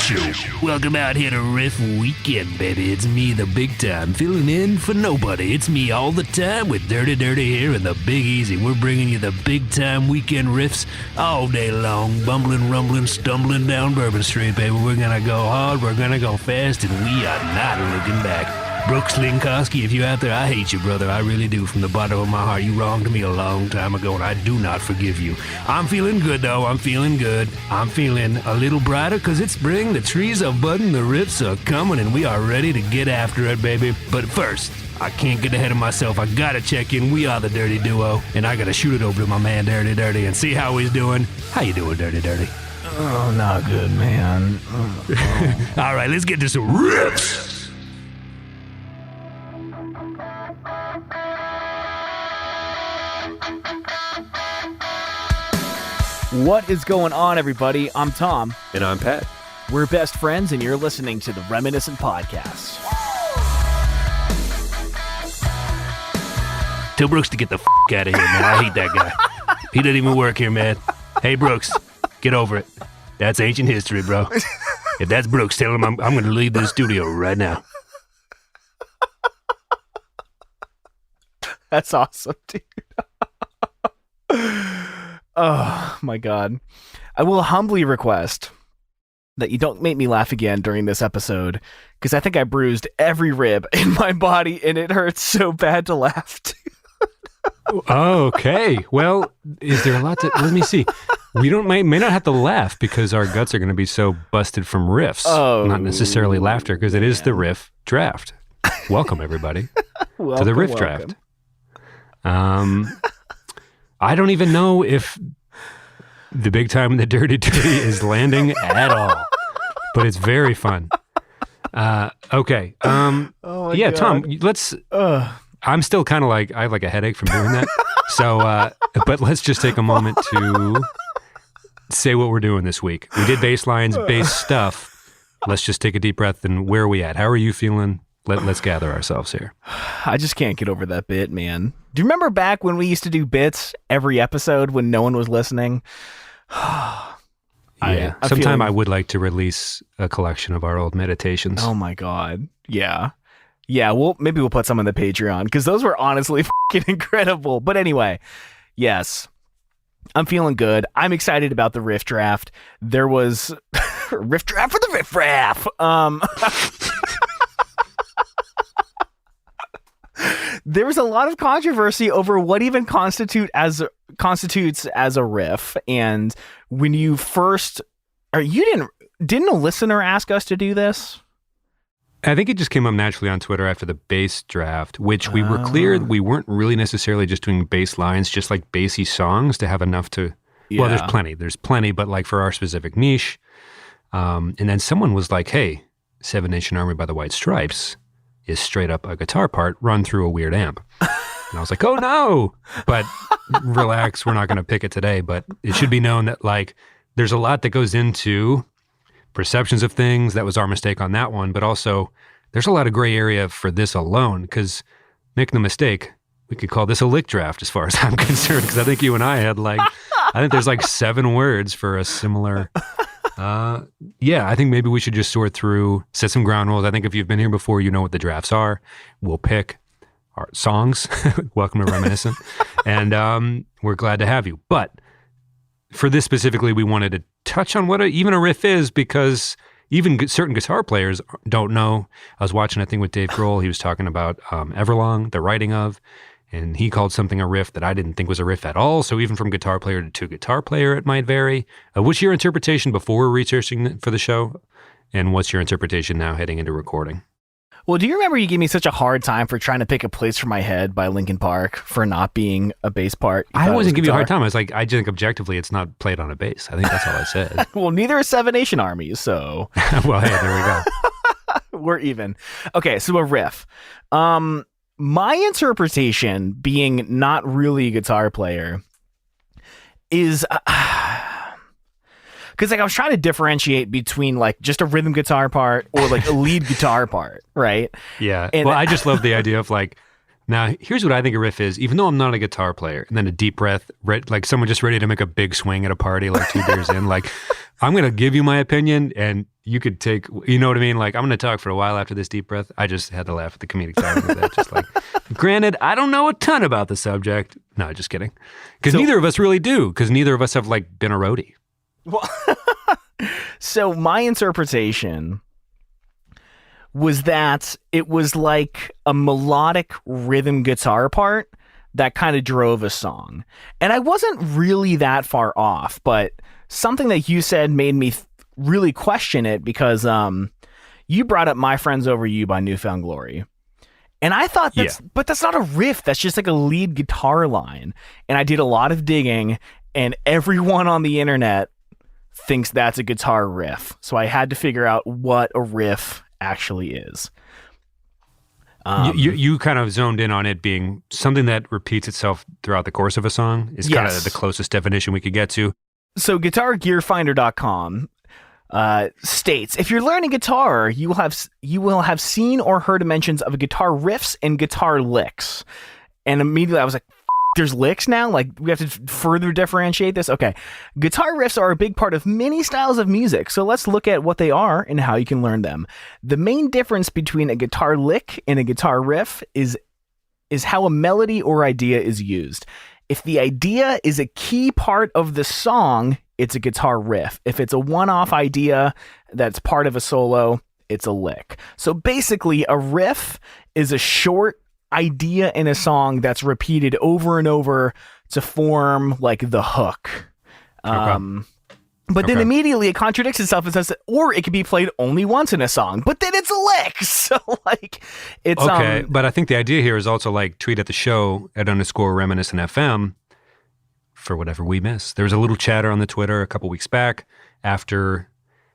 Show. Welcome out here to Riff Weekend, baby. It's me, the big time, filling in for nobody. It's me all the time with Dirty here and the Big Easy. We're bringing you the big time weekend riffs all day long, bumbling, rumbling, stumbling down Bourbon Street, baby. We're gonna go hard, we're gonna go fast, and we are not looking back. Brooks Linkowski, if you're out there, I hate you, brother. I really do. From the bottom of my heart, you wronged me a long time ago, and I do not forgive you. I'm feeling good, though. I'm feeling good. I'm feeling a little brighter because it's spring. The trees are budding. The riffs are coming, and we are ready to get after it, baby. But first, I can't get ahead of myself. I got to check in. We are the Dirty Duo, and I got to shoot it over to my man, Dirty, and see how he's doing. How you doing, Dirty? Oh, not good, man. All right, let's get to some riffs. What is going on, everybody? I'm Tom. And I'm Pat. We're best friends, and you're listening to the Reminiscent Podcast. Tell Brooks to get the out of here, man. I hate that guy. He doesn't even work here, man. Hey, Brooks, get over it. That's ancient history, bro. If that's Brooks, tell him I'm going to leave this studio right now. That's awesome, dude. Oh, my God. I will humbly request that you don't make me laugh again during this episode, because I think I bruised every rib in my body, and it hurts so bad to laugh. Okay. Well, is there a lot to... Let me see. We may not have to laugh because our guts are going to be so busted from riffs. Oh, not necessarily laughter, because it is the riff draft. Welcome, everybody, to the riff draft. I don't even know if the big time in the Dirty is landing at all, but it's very fun. Okay. Oh yeah, God. Tom, let's... I'm still kind of like, I have like a headache from doing that. So, but let's just take a moment to say what we're doing this week. We did bass lines, bass stuff. Let's just take a deep breath and where are we at? How are you feeling? Let's gather ourselves here. I just can't get over that bit, man. Do you remember back when we used to do bits every episode when no one was listening? Yeah. Sometime I would like to release a collection of our old meditations. Oh my God. Yeah. Yeah, maybe we'll put some on the Patreon, because those were honestly fucking incredible. But anyway, yes, I'm feeling good. I'm excited about the riff draft. There was riff draft for the riff draft. There was a lot of controversy over what even constitutes as a riff. And when you first, didn't a listener ask us to do this? I think it just came up naturally on Twitter after the bass draft, which we were clear we weren't really necessarily just doing bass lines, just like bassy songs to have enough to. Yeah. Well, there's plenty, but like for our specific niche. And then someone was like, "Hey, 7 Nation Army by the White Stripes is straight up a guitar part run through a weird amp." And I was like, "Oh no!" But relax, we're not going to pick it today. But it should be known that like there's a lot that goes into perceptions of things. That was our mistake on that one. But also, there's a lot of gray area for this alone, because make no mistake, we could call this a lick draft as far as I'm concerned, because I think you and I had I think there's like 7 words for a similar... yeah, I think maybe we should just sort through, set some ground rules. I think if you've been here before, you know what the drafts are. We'll pick our songs. Welcome to Reminiscent. And we're glad to have you. But for this specifically, we wanted to touch on what even a riff is, because even certain guitar players don't know. I was watching a thing with Dave Grohl. He was talking about Everlong, the writing of, and he called something a riff that I didn't think was a riff at all. So even from guitar player to guitar player, it might vary. What's your interpretation before researching for the show? And what's your interpretation now heading into recording? Well, do you remember you gave me such a hard time for trying to pick a Place for My Head by Linkin Park for not being a bass part? I wasn't giving you a hard time. I was like, I think objectively it's not played on a bass. I think that's all I said. Well, neither is 7 Nation Army, so... Well, hey, there we go. We're even. Okay, so a riff. My interpretation, being not really a guitar player, is... Because I was trying to differentiate between like just a rhythm guitar part or like a lead guitar part, right? Yeah. And I just love the idea of like, now here's what I think a riff is, even though I'm not a guitar player, and then a deep breath, like someone just ready to make a big swing at a party, like 2 beers in, like I'm going to give you my opinion and you could take, you know what I mean? Like, I'm going to talk for a while after this deep breath. I just had to laugh at the comedic timing of that. Just like, granted, I don't know a ton about the subject. No, just kidding. Because neither of us really do. Because neither of us have like been a roadie. Well, so my interpretation was that it was like a melodic rhythm guitar part that kind of drove a song. And I wasn't really that far off, but something that you said made me really question it because you brought up My Friends Over You by Newfound Glory. And I thought but that's not a riff. That's just like a lead guitar line. And I did a lot of digging, and everyone on the internet thinks that's a guitar riff. So I had to figure out what a riff actually is. You kind of zoned in on it being something that repeats itself throughout the course of a song is kind of the closest definition we could get to. So GuitarGearFinder.com states, if you're learning guitar, you will have seen or heard mentions of guitar riffs and guitar licks. And immediately I was like, there's licks now? Like, we have to further differentiate this? Okay. Guitar riffs are a big part of many styles of music, so let's look at what they are and how you can learn them. The main difference between a guitar lick and a guitar riff is how a melody or idea is used. If the idea is a key part of the song, it's a guitar riff. If it's a one-off idea that's part of a solo, it's a lick. So basically, a riff is a short idea in a song that's repeated over and over to form like the hook. But then immediately it contradicts itself and says, or it could be played only once in a song, but then it's a lick. So like it's okay. But I think the idea here is also like tweet at the show at _reminiscent FM for whatever we miss. There was a little chatter on the Twitter a couple weeks back after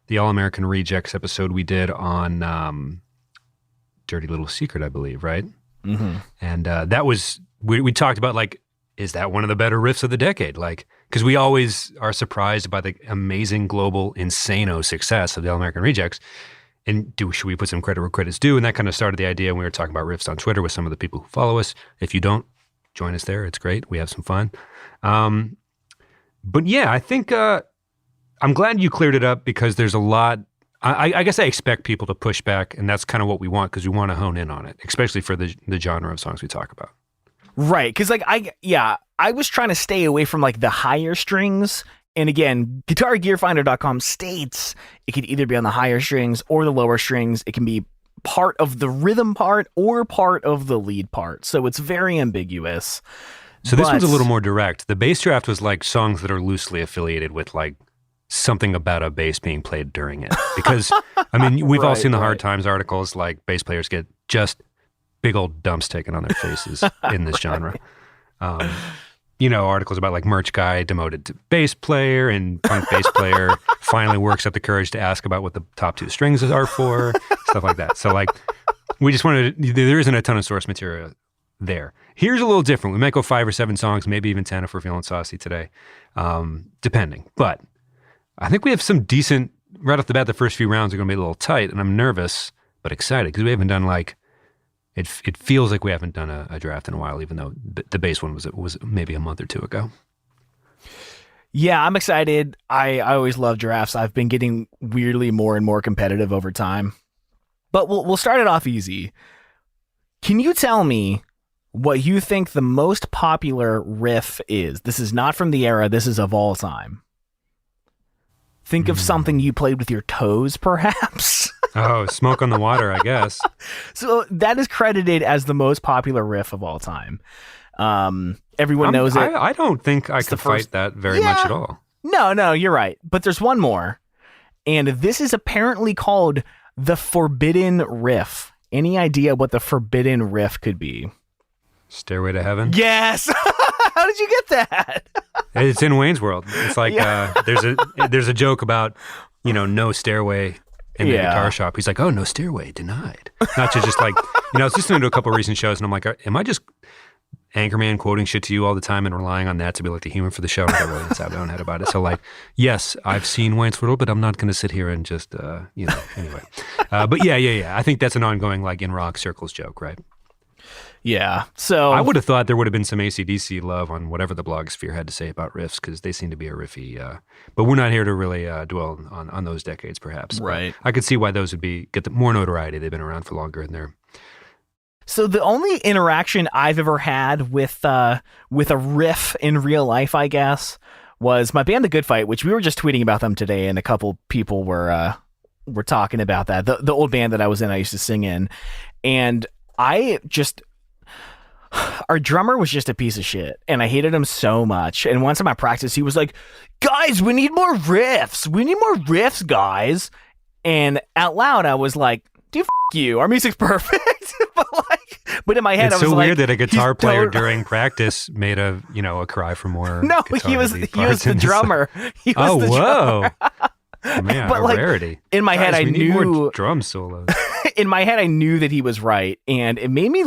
the All American Rejects episode we did on Dirty Little Secret, I believe, right? Mm-hmm. And that was, we talked about like, is that one of the better riffs of the decade? Like, because we always are surprised by the amazing global insano success of the All American Rejects. And should we put some credit where credit's due? And that kind of started the idea when we were talking about riffs on Twitter with some of the people who follow us. If you don't, join us there. It's great. We have some fun. But yeah, I think I'm glad you cleared it up because there's a lot. I guess I expect people to push back, and that's kind of what we want because we want to hone in on it, especially for the genre of songs we talk about. Right, because like I was trying to stay away from like the higher strings, and again, GuitarGearFinder.com states it could either be on the higher strings or the lower strings. It can be part of the rhythm part or part of the lead part, so it's very ambiguous. So this one's a little more direct. The bass draft was like songs that are loosely affiliated with like something about a bass being played during it. Because, I mean, we've all seen the Hard Times articles, like bass players get just big old dumps taken on their faces in this genre. You know, articles about like merch guy demoted to bass player and punk bass player finally works up the courage to ask about what the top two strings are for, stuff like that. So like, we just wanted to, there isn't a ton of source material there. Here's a little different. We might go 5 or 7 songs, maybe even 10 if we're feeling saucy today, depending. But I think we have some decent, right off the bat, the first few rounds are going to be a little tight, and I'm nervous but excited because we haven't done like, it feels like we haven't done a draft in a while, even though the bass one was maybe a month or 2 ago. Yeah, I'm excited. I always love drafts. I've been getting weirdly more and more competitive over time. But we'll start it off easy. Can you tell me what you think the most popular riff is? This is not from the era. This is of all time. Think of something you played with your toes, perhaps. Oh, Smoke on the Water, I guess. So that is credited as the most popular riff of all time. Everyone knows it. I don't think I could fight that very much at all. No, you're right. But there's one more. And this is apparently called the Forbidden Riff. Any idea what the Forbidden Riff could be? Stairway to Heaven? Yes! How did you get that? It's in Wayne's World. It's like there's a joke about, you know, no stairway in the guitar shop. He's like, oh, no stairway, denied. Not to just like, you know, I was listening to a couple of recent shows and I'm like, am I just Anchorman quoting shit to you all the time and relying on that to be like the humor for the show? I got really inside my own head about it. So like, yes, I've seen Wayne's World, but I'm not going to sit here and just, anyway. But yeah. I think that's an ongoing like in rock circles joke, right? Yeah. So I would have thought there would have been some AC/DC love on whatever the blog sphere had to say about riffs, because they seem to be a riffy. But we're not here to really dwell on those decades, perhaps. Right. But I could see why those would get more notoriety. They've been around for longer, and they're. So the only interaction I've ever had with a riff in real life, I guess, was my band The Good Fight, which we were just tweeting about them today, and a couple people were talking about that. The old band that I was in, I used to sing in, and our drummer was just a piece of shit, and I hated him so much. And once in my practice, he was like, "Guys, we need more riffs. We need more riffs, guys." And out loud, I was like, "Dude, f*** you. Our music's perfect." But in my head, it's I was so like, weird that a guitar player during practice made a cry for more. No, he was the drummer. He was the drummer. Man, but rarity. In my head, I knew more drum solos. In my head, I knew that he was right, and it made me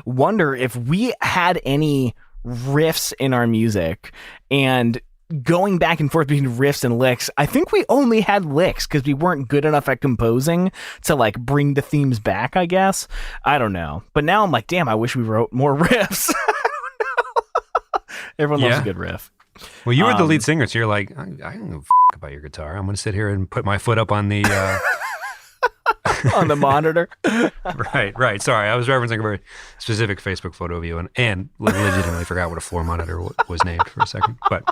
wonder if we had any riffs in our music. And going back and forth between riffs and licks, I think we only had licks because we weren't good enough at composing to bring the themes back, I guess. I don't know. But now I'm like, damn, I wish we wrote more riffs. Everyone loves a good riff. Well, you were the lead singer, so you're like, I don't know about your guitar. I'm going to sit here and put my foot up on the... on the monitor. Right. Sorry, I was referencing a very specific Facebook photo of you, and legitimately forgot what a floor monitor was named for a second. But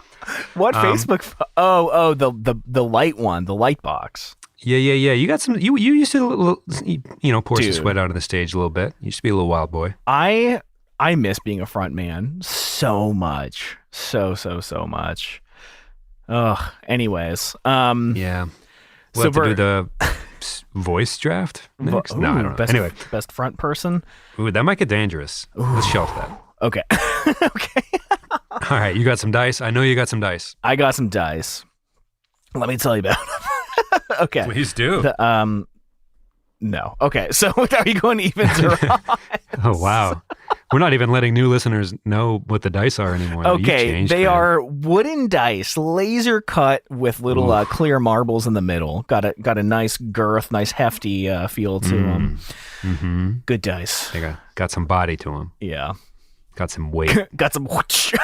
what Facebook? The light one, the light box. Yeah. You got some. You used to pour some sweat out on the stage a little bit. You used to be a little wild boy. I miss being a front man so much, so much. Ugh. Anyways, yeah. We'll have to do the voice draft next. No, I don't know. Best front person. Ooh, that might get dangerous. Let's shelf that. Okay. Okay. All right, you got some dice. I know you got some dice. I got some dice. Let me tell you about them. Okay. Please do. No. Okay. So are you going evens or odds? Oh, wow. We're not even letting new listeners know what the dice are anymore. Okay, they are wooden dice, laser cut with little clear marbles in the middle. Got a nice girth, nice hefty feel to them. Mm-hmm. Good dice. They got some body to them. Yeah. Got some weight. Got some whoosh.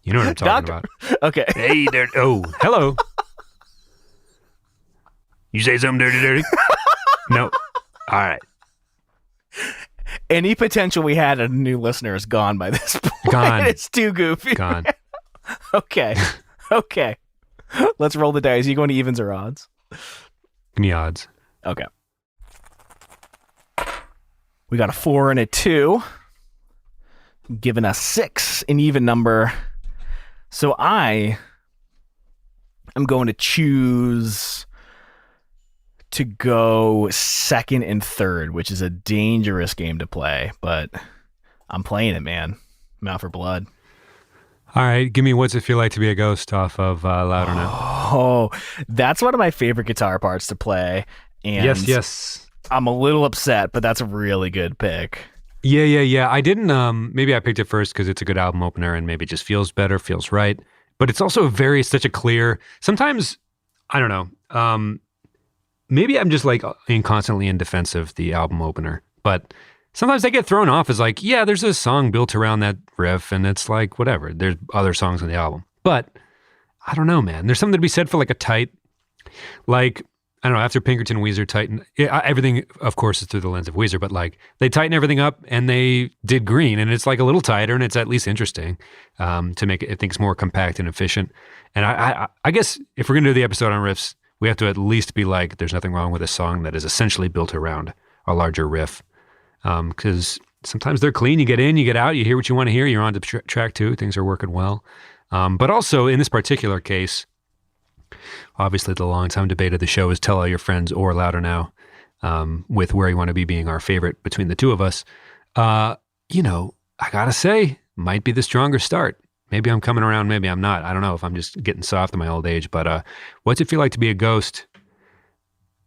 You know what I'm talking about. Okay. Hey there. Oh, hello. You say something dirty? No. All right. Any potential we had a new listener is gone by this point. Gone. It's too goofy. Gone. Okay. Let's roll the dice. Are you going to evens or odds? Give me odds. Okay. We got a 4 and a 2. Giving us 6, an even number. So I am going to choose to go second and third, which is a dangerous game to play, but I'm playing it, man. I'm out for blood. All right, give me What's It Feel Like to Be a Ghost off of Louder Now. Oh, that's one of my favorite guitar parts to play. And yes. I'm a little upset, but that's a really good pick. Yeah. I didn't, maybe I picked it first because it's a good album opener and maybe it just feels better, feels right. But it's also such a clear, sometimes, I don't know, maybe I'm just constantly in defense of the album opener, but sometimes I get thrown off as there's a song built around that riff and it's whatever. There's other songs on the album. But I don't know, man. There's something to be said for a tight, I don't know, after Pinkerton, Weezer tightened, everything, of course, is through the lens of Weezer, but they tighten everything up and they did Green and it's a little tighter and it's at least interesting to make it, I think it's more compact and efficient. And I guess if we're going to do the episode on riffs, we have to at least be there's nothing wrong with a song that is essentially built around a larger riff. Because sometimes they're clean. You get in, you get out, you hear what you want to hear, you're on to track 2, things are working well. But also in this particular case, obviously the long-time debate of the show is Tell All Your Friends or Louder Now, with Where You Want to Be being our favorite between the two of us. I gotta say, might be the stronger start. Maybe I'm coming around, maybe I'm not. I don't know if I'm just getting soft in my old age, but What's It Feel Like to Be a Ghost?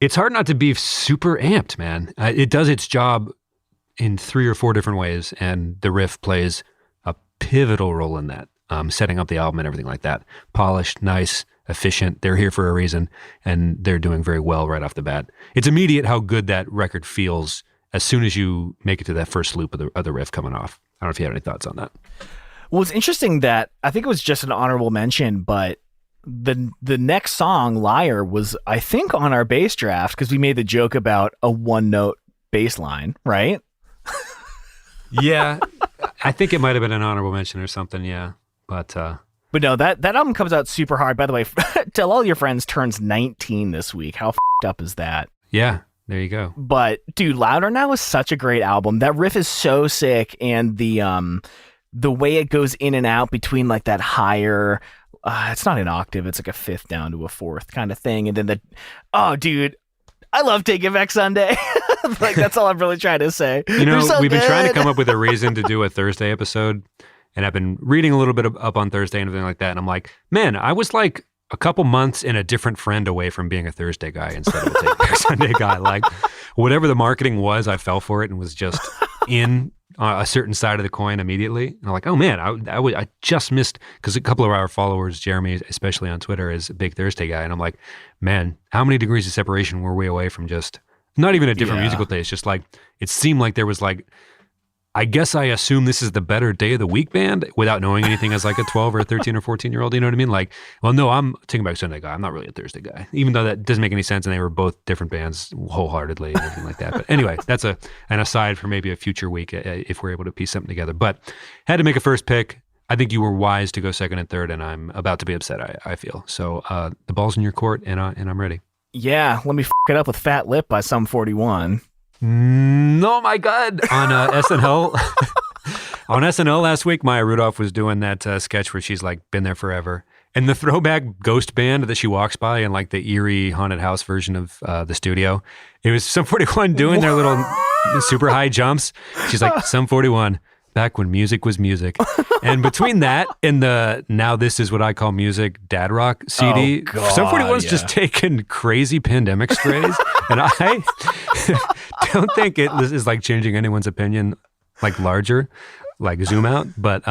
It's hard not to be super amped, man. It does its job in 3 or 4 different ways, and the riff plays a pivotal role in that, setting up the album and everything like that. Polished, nice, efficient. They're here for a reason, and they're doing very well right off the bat. It's immediate how good that record feels as soon as you make it to that first loop of the riff coming off. I don't know if you have any thoughts on that. Well, it's interesting that I think it was just an honorable mention, but the next song, Liar, was, I think, on our bass draft because we made the joke about a one-note bass line, right? Yeah, I think it might have been an honorable mention or something, yeah. But no, that album comes out super hard. By the way, Tell All Your Friends turns 19 this week. How f***ed up is that? Yeah, there you go. But, dude, Louder Now is such a great album. That riff is so sick, and the way it goes in and out between like that higher, it's not an octave, it's like a fifth down to a fourth kind of thing, and then dude, I love Take It Back Sunday. Like, that's all I'm really trying to say. We've been trying to come up with a reason to do a Thursday episode, and I've been reading a little bit up on Thursday and everything like that, and I'm like, man, I was like a couple months and a different friend away from being a Thursday guy instead of a Take It Back Sunday guy. Like, whatever the marketing was, I fell for it and was just in a certain side of the coin immediately. And I'm like, oh man, I just missed, because a couple of our followers, Jeremy, especially on Twitter, is a big Thursday guy. And I'm like, man, how many degrees of separation were we away from just not even a different musical taste? Just like, it seemed like there was like, I guess I assume this is the better day of the week band without knowing anything as like a 12 or a 13 or 14-year-old, you know what I mean? Like, well, no, I'm Taking Back Sunday guy. I'm not really a Thursday guy, even though that doesn't make any sense. And they were both different bands wholeheartedly and everything like that. But anyway, that's an aside for maybe a future week if we're able to piece something together. But had to make a first pick. I think you were wise to go second and third, and I'm about to be upset, I feel. So the ball's in your court, and I'm ready. Yeah, let me f*** it up with Fat Lip by Sum 41. Oh my God. On SNL. On SNL last week, Maya Rudolph was doing that sketch where she's like been there forever. And the throwback ghost band that she walks by in like the eerie haunted house version of the studio, it was Sum 41 doing their little super high jumps. She's like, Sum 41, back when music was music. And between that and the Now This Is What I Call Music Dad Rock CD, Sum 41's just taken crazy pandemic strays. And I don't think it is like changing anyone's opinion like larger, like zoom out, but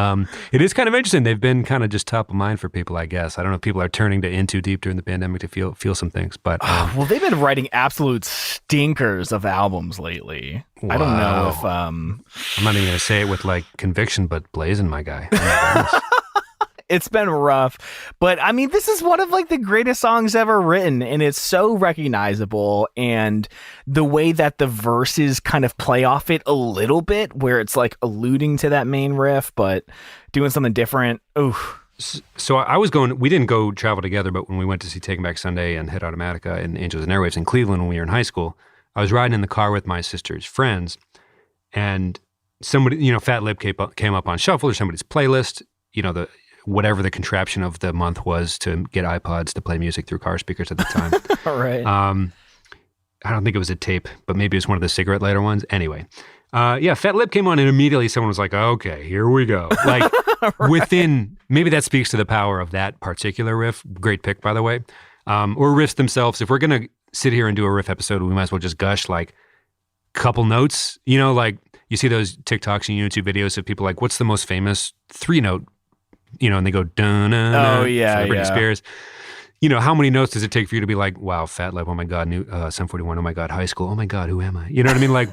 it is kind of interesting. They've been kind of just top of mind for people, I guess. I don't know if people are turning to In Too Deep during the pandemic to feel some things, but well, they've been writing absolute stinkers of albums lately. Wow. I don't know if I'm not even gonna say it with like conviction, but blazing, my guy. Oh, it's been rough, but I mean, this is one of like the greatest songs ever written, and it's so recognizable, and the way that the verses kind of play off it a little bit, where it's like alluding to that main riff, but doing something different. Oof. So we didn't go travel together, but when we went to see Taking Back Sunday and Hit Automatica and Angels and Airwaves in Cleveland when we were in high school, I was riding in the car with my sister's friends, and somebody, Fat Lip came up on shuffle or somebody's playlist, whatever the contraption of the month was to get iPods to play music through car speakers at the time. All right. I don't think it was a tape, but maybe it was one of the cigarette lighter ones. Anyway, Fat Lip came on, and immediately someone was like, okay, here we go. Like right. Maybe that speaks to the power of that particular riff. Great pick, by the way. Or riffs themselves. If we're going to sit here and do a riff episode, we might as well just gush like a couple notes. Like you see those TikToks and YouTube videos of people like, what's the most famous 3-note? And they go, dun-dun-dun, for Britney Spears. How many notes does it take for you to be like, wow, Fat Lip, oh my God, Sum 41, oh my God, high school, oh my God, who am I? You know what I mean? Like,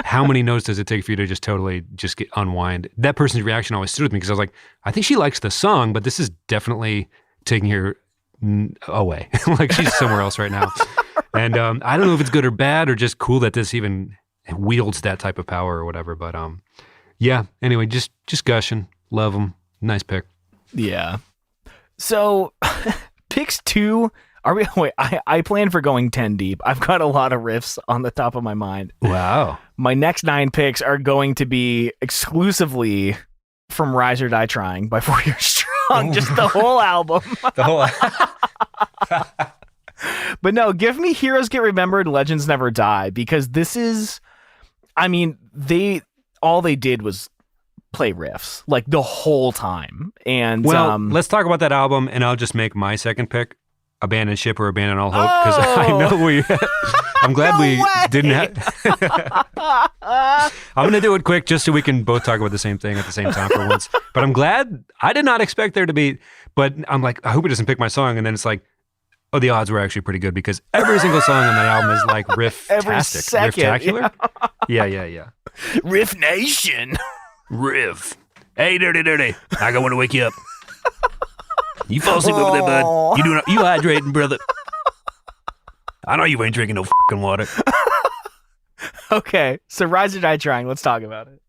how many notes does it take for you to just totally just get unwind? That person's reaction always stood with me because I was like, I think she likes the song, but this is definitely taking her away. Like she's somewhere else right now. And I don't know if it's good or bad or just cool that this even wields that type of power or whatever. But anyway, just gushing. Love them. Nice pick. Yeah. So picks 2. I plan for going 10 deep. I've got a lot of riffs on the top of my mind. Wow. My next 9 picks are going to be exclusively from Rise or Die Trying by 4 Years Strong. Just the whole album. But no, give me Heroes Get Remembered, Legends Never Die, because this is, all they did was play riffs like the whole time. And let's talk about that album, and I'll just make my second pick, Abandon Ship or Abandon All Hope, because I know I'm glad didn't have I'm going to do it quick just so we can both talk about the same thing at the same time for once. But I'm glad. I did not expect there to be, but I'm like, I hope he doesn't pick my song. And then it's like, Oh, the odds were actually pretty good because every single song on that album is like riff-tastic. Riff-tacular? Yeah. Riff Nation. Riff. Hey, dirty. I want to wake you up. You fall asleep over there, bud. You hydrating, brother. I know you ain't drinking no fucking water. Okay, so Rise or Die Trying. Let's talk about it.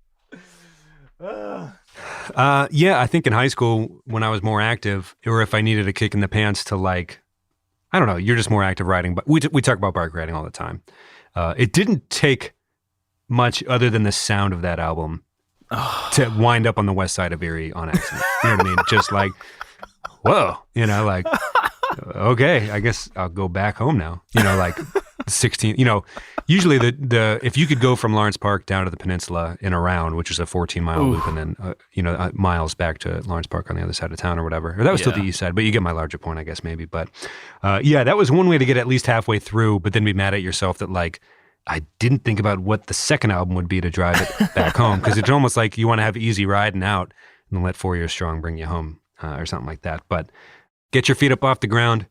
Yeah, I think in high school when I was more active, or if I needed a kick in the pants to like, I don't know, you're just more active riding, but we talk about bike riding all the time. It didn't take much other than the sound of that album to wind up on the west side of Erie on accident. You know what I mean? Just like, whoa, like, okay, I guess I'll go back home now. Like 16, usually the if you could go from Lawrence Park down to the peninsula in a round, which is a 14-mile loop, and then, miles back to Lawrence Park on the other side of town or whatever. Or that was still the east side, but you get my larger point, I guess, maybe. But that was one way to get at least halfway through, but then be mad at yourself that like, I didn't think about what the second album would be to drive it back home, because it's almost like you want to have easy riding out and then let 4 Years Strong bring you home or something like that. But get your feet up off the ground,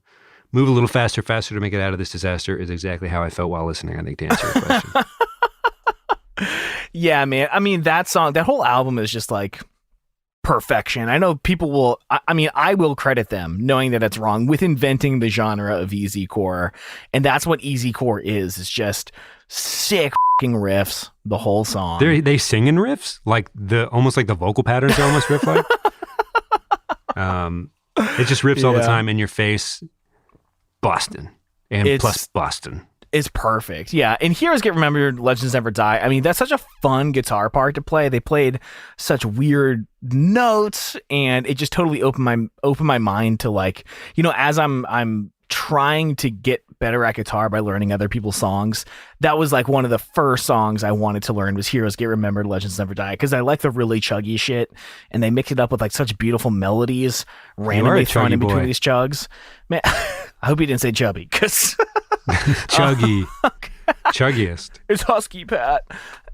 move a little faster to make it out of this disaster is exactly how I felt while listening, I think, to answer your question. Yeah, man. I mean, that whole album is just like perfection. I know people will, I will credit them knowing that it's wrong with inventing the genre of easycore. And that's what easycore is. It's just sick fucking riffs the whole song. They sing in riffs? Like almost like the vocal patterns are almost riff-like? It just rips all the time in your face. Boston. And plus Boston. It's perfect. Yeah. And Heroes Get Remembered, Legends Never Die. I mean, that's such a fun guitar part to play. They played such weird notes, and it just totally opened my mind to like, as I'm trying to get better at guitar by learning other people's songs. That was like one of the first songs I wanted to learn was Heroes Get Remembered, Legends Never Die, because I like the really chuggy shit, and they mix it up with like such beautiful melodies randomly thrown in between these chugs. Man, I hope you didn't say chubby, because chuggy. Chuggiest. It's Husky Pat.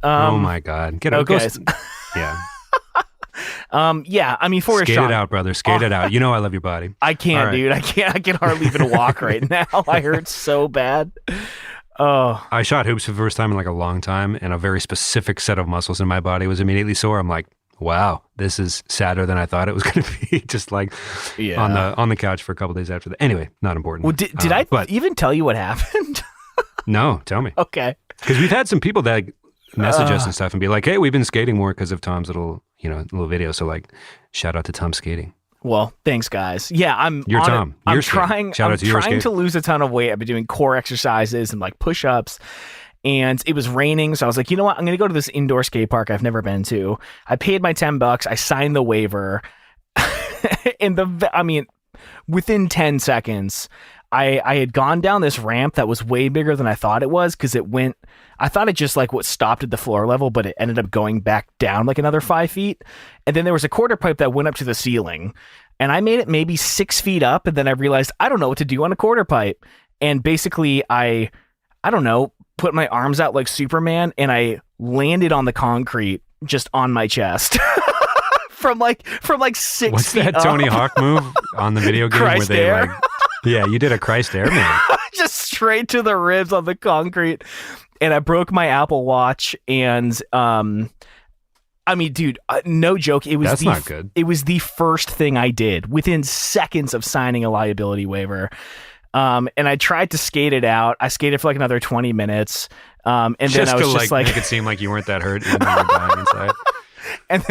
Oh my God. Get out. Okay. Yeah. Yeah, I mean, Skate it out, brother. Skate it out. I love your body. I can't, right. Dude. I can hardly even walk right now. I hurt so bad. Oh. I shot hoops for the first time in like a long time, and a very specific set of muscles in my body was immediately sore. I'm like, wow, this is sadder than I thought it was going to be. Just like on the couch for a couple days after that. Anyway, not important. Well, did I even tell you what happened? No, tell me. Okay. Because we've had some people that message us and stuff and be like, hey, we've been skating more because of Tom's little video. So like, shout out to Tom Skating. Well, thanks, guys. Yeah, You're Tom. I'm trying to lose a ton of weight. I've been doing core exercises and like push-ups, and it was raining. So I was like, you know what? I'm going to go to this indoor skate park I've never been to. I paid my $10. I signed the waiver. And within 10 seconds, I had gone down this ramp that was way bigger than I thought it was, because I thought it just like what stopped at the floor level, but it ended up going back down like another 5 feet. And then there was a quarter pipe that went up to the ceiling, and I made it maybe 6 feet up. And then I realized I don't know what to do on a quarter pipe. And basically I don't know, put my arms out like Superman, and I landed on the concrete just on my chest. from like 6 What's feet that up. Tony Hawk move on the video game Christ where they Air. like, yeah, you did a Christ Air man. Just straight to the ribs on the concrete. And I broke my Apple Watch, and dude, no joke. That's not good. It was the first thing I did within seconds of signing a liability waiver. And I tried to skate it out. I skated for like another 20 minutes. And then I was just like make it seem like you weren't that hurt, even though you were dying inside. And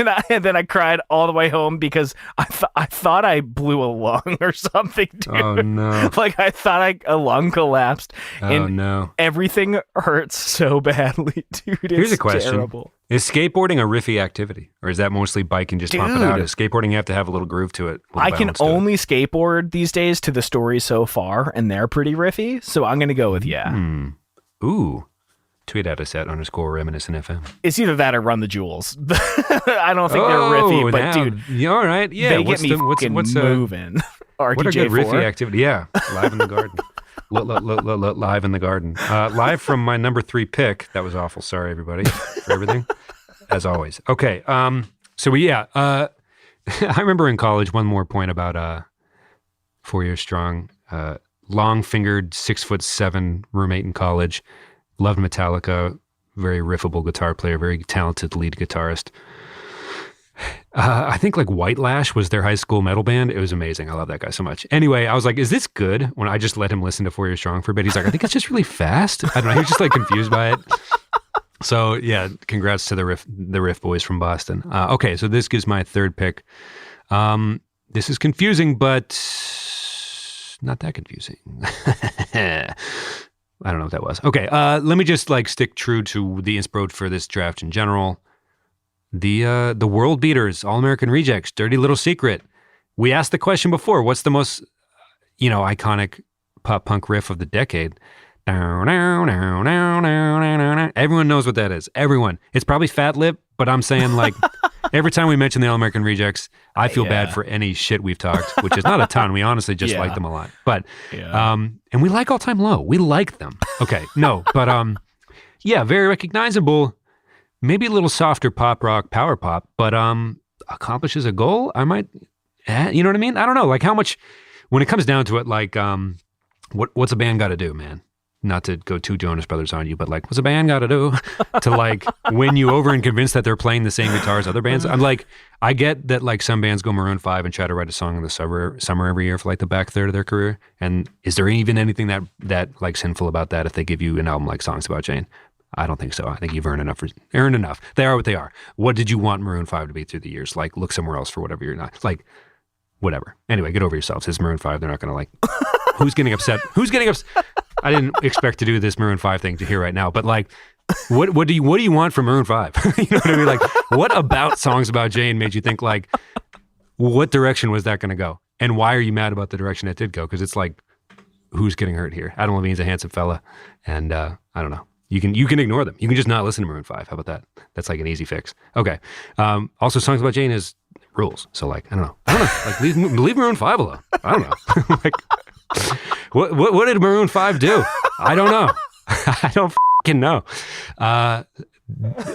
then I cried all the way home because I thought I blew a lung or something, dude. Oh no! Like I thought a lung collapsed. Oh no! Everything hurts so badly, dude. Here's a question: terrible. Is skateboarding a riffy activity, or is that mostly bike and just pump it out? Is skateboarding you have to have a little groove to it? I can only skateboard these days to the stories so far, and they're pretty riffy. So I'm gonna go with yeah. Ooh. Tweet at us at _reminiscent FM. It's either that or Run the Jewels. I don't think they're riffy, but dude, all right, yeah. They get me fucking moving. What a good riffy activity. Yeah, live in the garden. Live in the garden. Live from my number 3 pick. That was awful. Sorry, everybody, for everything. As always. Okay. I remember in college. One more point about 4 Years Strong. long-fingered, 6'7" roommate in college. Loved Metallica. Very riffable guitar player. Very talented lead guitarist. I think like White Lash was their high school metal band. It was amazing. I love that guy so much. Anyway, I was like, is this good? When I just let him listen to 4 Years Strong for a bit, he's like, I think it's just really fast. I don't know. He was just like confused by it. So yeah, congrats to the Riff boys from Boston. Okay, so this gives my third pick. This is confusing, but not that confusing. I don't know what that was. Okay, let me just like stick true to the inspo for this draft in general. The World Beaters, All-American Rejects, Dirty Little Secret. We asked the question before, what's the most, iconic pop punk riff of the decade? Everyone knows what that is. Everyone. It's probably Fat Lip, but I'm saying like every time we mention the All-American Rejects, I feel bad for any shit we've talked, which is not a ton. We honestly just like them a lot. But and we like All Time Low. We like them. Okay, no, but very recognizable. Maybe a little softer pop rock, power pop, but accomplishes a goal. I might, you know what I mean? I don't know. Like how much, when it comes down to it, like what's a band got to do, man? Not to go too Jonas Brothers on you, but like, what's a band got to do to like win you over and convince that they're playing the same guitar as other bands? I'm like, I get that like some bands go Maroon 5 and try to write a song in the summer every year for like the back third of their career. And is there even anything that like sinful about that if they give you an album like Songs About Jane? I don't think so. I think you've earned enough. They are what they are. What did you want Maroon 5 to be through the years? Like, look somewhere else for whatever you're not. Like, whatever. Anyway, get over yourselves. It's Maroon 5. They're not going to like... Who's getting upset? I didn't expect to do this Maroon 5 thing to hear right now, but like, what do you want from Maroon 5? You know what I mean? Like, what about Songs About Jane made you think like, what direction was that going to go? And why are you mad about the direction it did go? Because it's like, who's getting hurt here? Adam Levine's a handsome fella, and I don't know. You can ignore them. You can just not listen to Maroon 5. How about that? That's like an easy fix. Okay. Also, Songs About Jane is rules. So like, I don't know. Like leave Maroon 5 alone. I don't know. Like, what did Maroon 5 do? I don't know. I don't fucking know.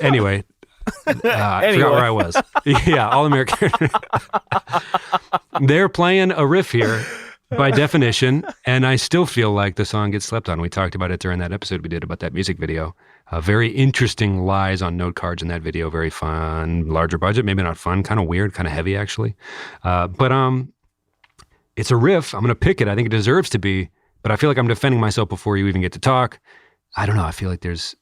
Anyway. I forgot where I was. Yeah, All-American. They're playing a riff here. By definition, and I still feel like the song gets slept on. We talked about it during that episode we did about that music video. Very interesting lies on note cards in that video. Very fun, larger budget, maybe not fun, kind of weird, kind of heavy actually. But it's a riff. I'm going to pick it. I think it deserves to be, but I feel like I'm defending myself before you even get to talk. I don't know. I feel like there's,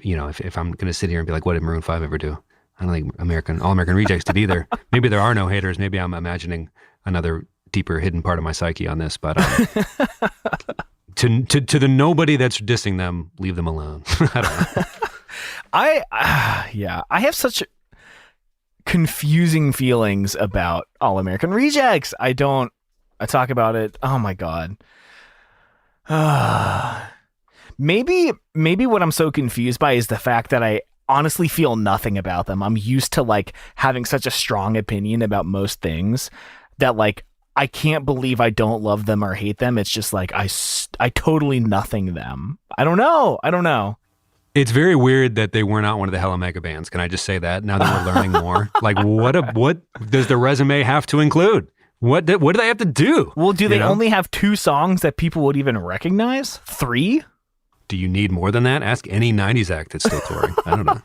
if I'm going to sit here and be like, what did Maroon 5 ever do? I don't think All-American Rejects did either. Maybe there are no haters. Maybe I'm imagining another deeper hidden part of my psyche on this, but to the nobody that's dissing them, leave them alone. I don't know. I have such confusing feelings about All-American Rejects. I talk about it. Oh my God. Maybe what I'm so confused by is the fact that I honestly feel nothing about them. I'm used to like having such a strong opinion about most things that like I can't believe I don't love them or hate them. It's just like I totally nothing them. I don't know. It's very weird that they were not one of the Hella Mega bands. Can I just say that now that we're learning more? Like, what does the resume have to include? What do they have to do? Well, do they only have 2 songs that people would even recognize? 3? Do you need more than that? Ask any 90s act that's still touring. I don't know.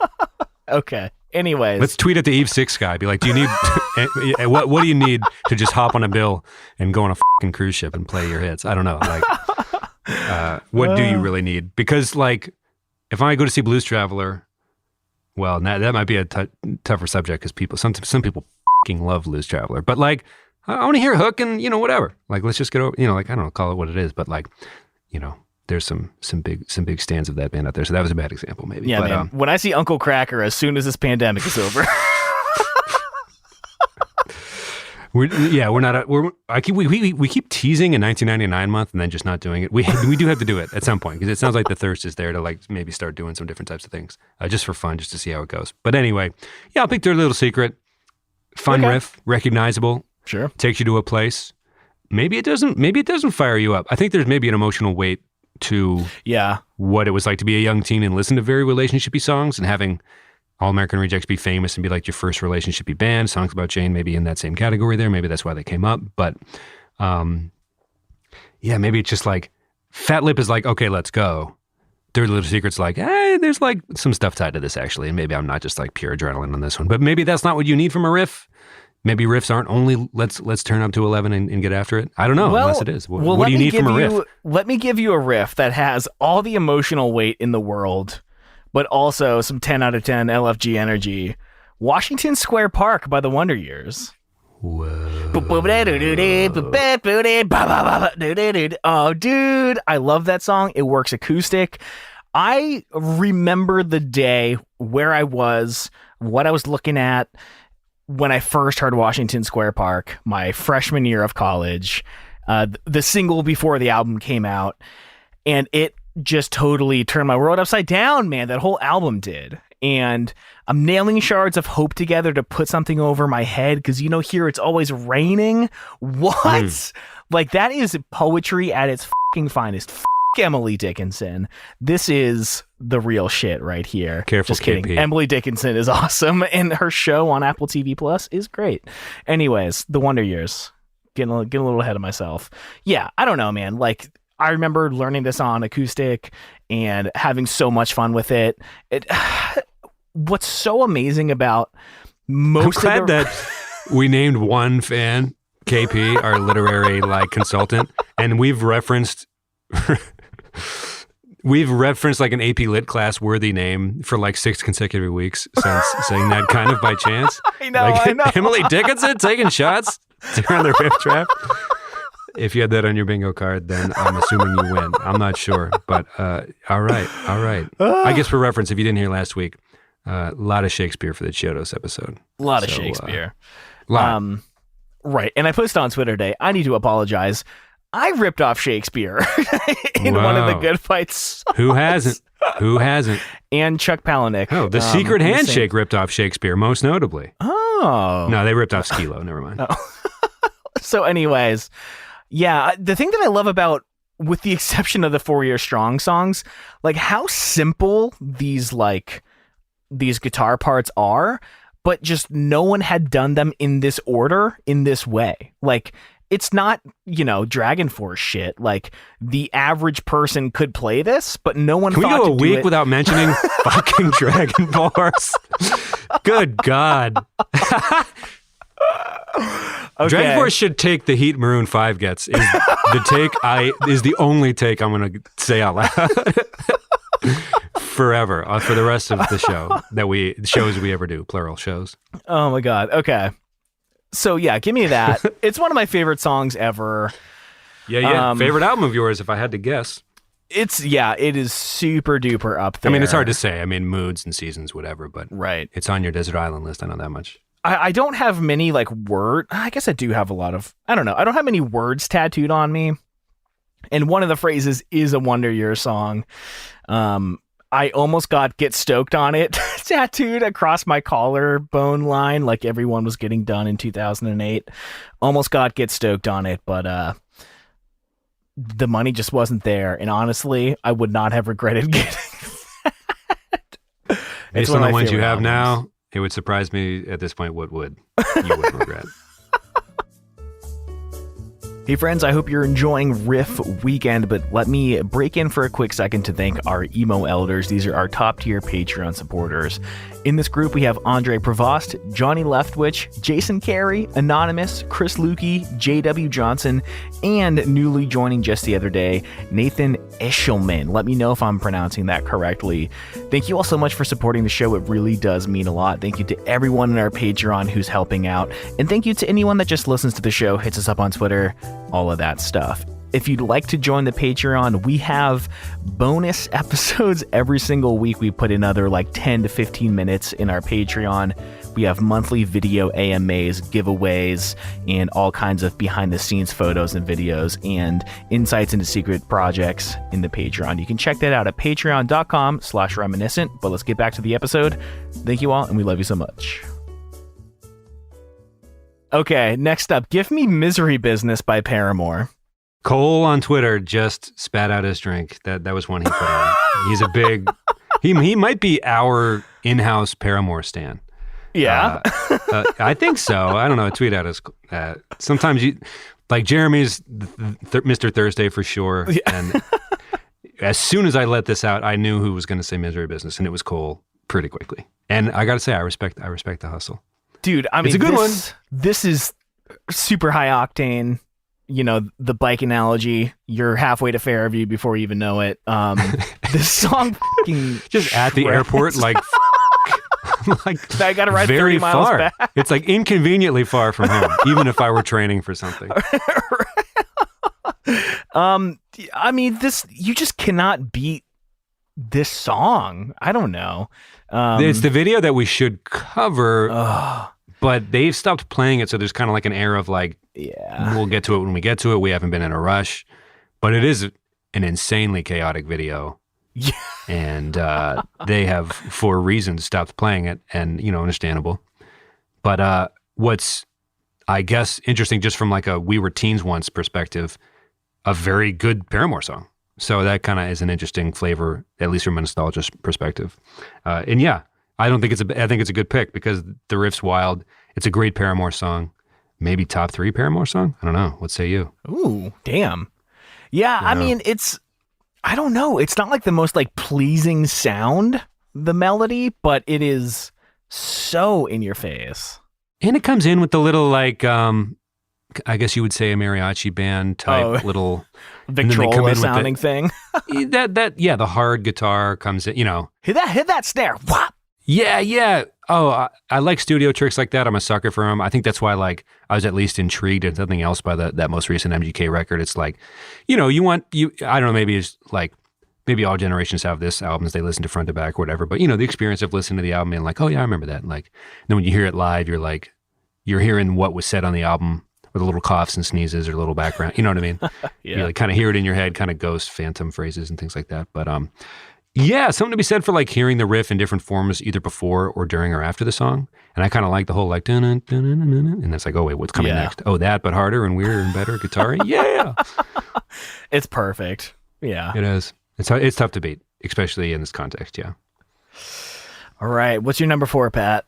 Okay. Anyways, let's tweet at the Eve 6 guy. Be like, do you need what do you need to just hop on a bill and go on a fucking cruise ship and play your hits? I don't know. Like, what do you really need? Because like, if I go to see Blues Traveler, well, that might be a tougher subject because some people fucking love Blues Traveler. But like, I want to hear Hook and whatever. Like, let's just get over. Like, I don't know, call it what it is. But like, there's some big stands of that band out there. So that was a bad example, maybe. Yeah, but, man. When I see Uncle Cracker, as soon as this pandemic is over, we keep teasing a 1999 month and then just not doing it. We do have to do it at some point because it sounds like the thirst is there to like maybe start doing some different types of things just for fun, just to see how it goes. But anyway, yeah, I'll pick Their Little Secret. Fun riff, recognizable. Sure, takes you to a place. Maybe it doesn't fire you up. I think there's maybe an emotional weight to what it was like to be a young teen and listen to very relationshipy songs and having All-American Rejects be famous and be like your first relationshipy band. Songs About Jane maybe in that same category there. Maybe that's why they came up. But Yeah, maybe it's just like Fat Lip is like, okay, let's go. Dirty Little Secret's like, hey, there's like some stuff tied to this actually, and maybe I'm not just like pure adrenaline on this one. But maybe that's not what you need from a riff. Maybe riffs aren't only let's turn up to 11 and get after it. I don't know, unless it is. What do you need from a riff? Let me give you a riff that has all the emotional weight in the world, but also some 10 out of 10 LFG energy. Washington Square Park by the Wonder Years. Whoa. Oh, dude, I love that song. It works acoustic. I remember the day where I was, what I was looking at when I first heard Washington Square Park, my freshman year of college, the single before the album came out, and it just totally turned my world upside down, man. That whole album did. And I'm nailing shards of hope together to put something over my head because, you know, here it's always raining. What? Like, that is poetry at its fucking finest. Emily Dickinson. This is the real shit right here. Careful, just kidding. KP. Emily Dickinson is awesome, and her show on Apple TV Plus is great. Anyways, the Wonder Years. Getting a little ahead of myself. Yeah, I don't know, man. Like, I remember learning this on acoustic and having so much fun with it. What's so amazing about most I'm glad that we named one fan, KP, our literary like consultant, and we've referenced like an AP Lit class worthy name for like 6 consecutive weeks since saying that kind of by chance. I know, like, I know. Emily Dickinson taking shots during the riff trap. If you had that on your bingo card, then I'm assuming you win. I'm not sure, but all right. I guess for reference, if you didn't hear last week, a lot of Shakespeare for the Chiodos episode. A lot of Shakespeare. Lot. Right. And I posted on Twitter today, I need to apologize. I ripped off Shakespeare in one of the Good Fights songs. Who hasn't? And Chuck Palahniuk. Oh, the Secret Handshake ripped off Shakespeare, most notably. Oh. No, they ripped off Skilo. Never mind. Oh. So anyways, yeah, the thing that I love about, with the exception of the 4 Year Strong songs, like how simple these guitar parts are, but just no one had done them in this order, in this way. Like, it's not, Dragon Force shit. Like, the average person could play this, but no one Can thought we go to a do week it. without mentioning fucking Dragon Force? Good God. Okay. Dragon Force should take the heat Maroon 5 gets. Is the only take I'm going to say out loud. Forever, for the rest of the show, shows we ever do, plural shows. Oh my God. Okay. So yeah, give me that. It's one of my favorite songs ever. Yeah. Favorite album of yours, if I had to guess. It is super duper up there. I mean, it's hard to say. I mean, moods and seasons, whatever, but right. It's on your Desert Island list. I know that much. I don't have many I guess I do have a lot of, I don't know. I don't have many words tattooed on me. And one of the phrases is a Wonder Years song. I almost got "Get Stoked on It" tattooed across my collarbone line, like everyone was getting done in 2008. Almost got "Get Stoked on It," but the money just wasn't there. And honestly, I would not have regretted getting that. Based on the ones you have now, it would surprise me at this point what you would regret. Hey friends, I hope you're enjoying Riff Weekend, but let me break in for a quick second to thank our emo elders. These are our top tier Patreon supporters. In this group, we have Andre Prevost, Johnny Leftwich, Jason Carey, Anonymous, Chris Lukey, J.W. Johnson, and newly joining just the other day, Nathan Eshelman. Let me know if I'm pronouncing that correctly. Thank you all so much for supporting the show. It really does mean a lot. Thank you to everyone in our Patreon who's helping out. And thank you to anyone that just listens to the show, hits us up on Twitter, all of that stuff. If you'd like to join the Patreon, we have bonus episodes every single week. We put another 10 to 15 minutes in our Patreon. We have monthly video AMAs, giveaways, and all kinds of behind-the-scenes photos and videos and insights into secret projects in the Patreon. You can check that out at patreon.com/reminiscent. But let's get back to the episode. Thank you all, and we love you so much. Okay, next up, give me Misery Business by Paramore. Cole on Twitter just spat out his drink. That was one he put on. He's a big... He might be our in-house Paramore stan. Yeah? I think so. I don't know. Tweet at us. Sometimes you... Like Jeremy's Mr. Thursday for sure. Yeah. And as soon as I let this out, I knew who was going to say Misery Business, and it was Cole pretty quickly. And I got to say, I respect the hustle. Dude, I mean, it's a good one. This is super high octane. You know, the bike analogy, you're halfway to Fairview before you even know it. This song fucking just at the airport, like I gotta ride very 30 miles far. back. It's like inconveniently far from home, even if I were training for something. I mean, you just cannot beat this song. I don't know. It's the video that we should cover, but they've stopped playing it, so there's kind of like an air of like, yeah, we'll get to it when we get to it. We haven't been in a rush, but it is an insanely chaotic video. Yeah. And they have, for reasons, stopped playing it, and, you know, understandable. But what's, I guess, interesting just from like a We Were Teens Once perspective, a very good Paramore song. So that kind of is an interesting flavor, at least from a nostalgia perspective. And yeah, I think it's a good pick because the riff's wild. It's a great Paramore song. Maybe top 3 Paramore song? I don't know. What say you? Ooh, damn. Yeah, I mean, I don't know. It's not like the most like pleasing sound, the melody, but it is so in your face. And it comes in with the little like, I guess you would say a mariachi band type little Victrola sounding thing. The hard guitar comes in, you know. Hit that snare. Whop. Yeah. Oh, I like studio tricks like that. I'm a sucker for them. I think that's why I was at least intrigued and something else by that most recent MGK record. It's like, you know, I don't know, maybe it's like, maybe all generations have this albums they listen to front to back or whatever, but you know, the experience of listening to the album and like, oh yeah, I remember that. And like, then when you hear it live, you're hearing what was said on the album with little coughs and sneezes or little background, you know what I mean? Yeah. You like kind of hear it in your head, kind of ghost phantom phrases and things like that. But yeah, something to be said for like hearing the riff in different forms either before or during or after the song. And I kind of like the whole like, dun, dun, dun, dun, dun, dun, and it's like, oh wait, what's coming next? Oh, that, but harder and weirder and better guitar. Yeah. It's perfect. Yeah. It is. It's tough to beat, especially in this context. Yeah. All right. What's your number 4, Pat?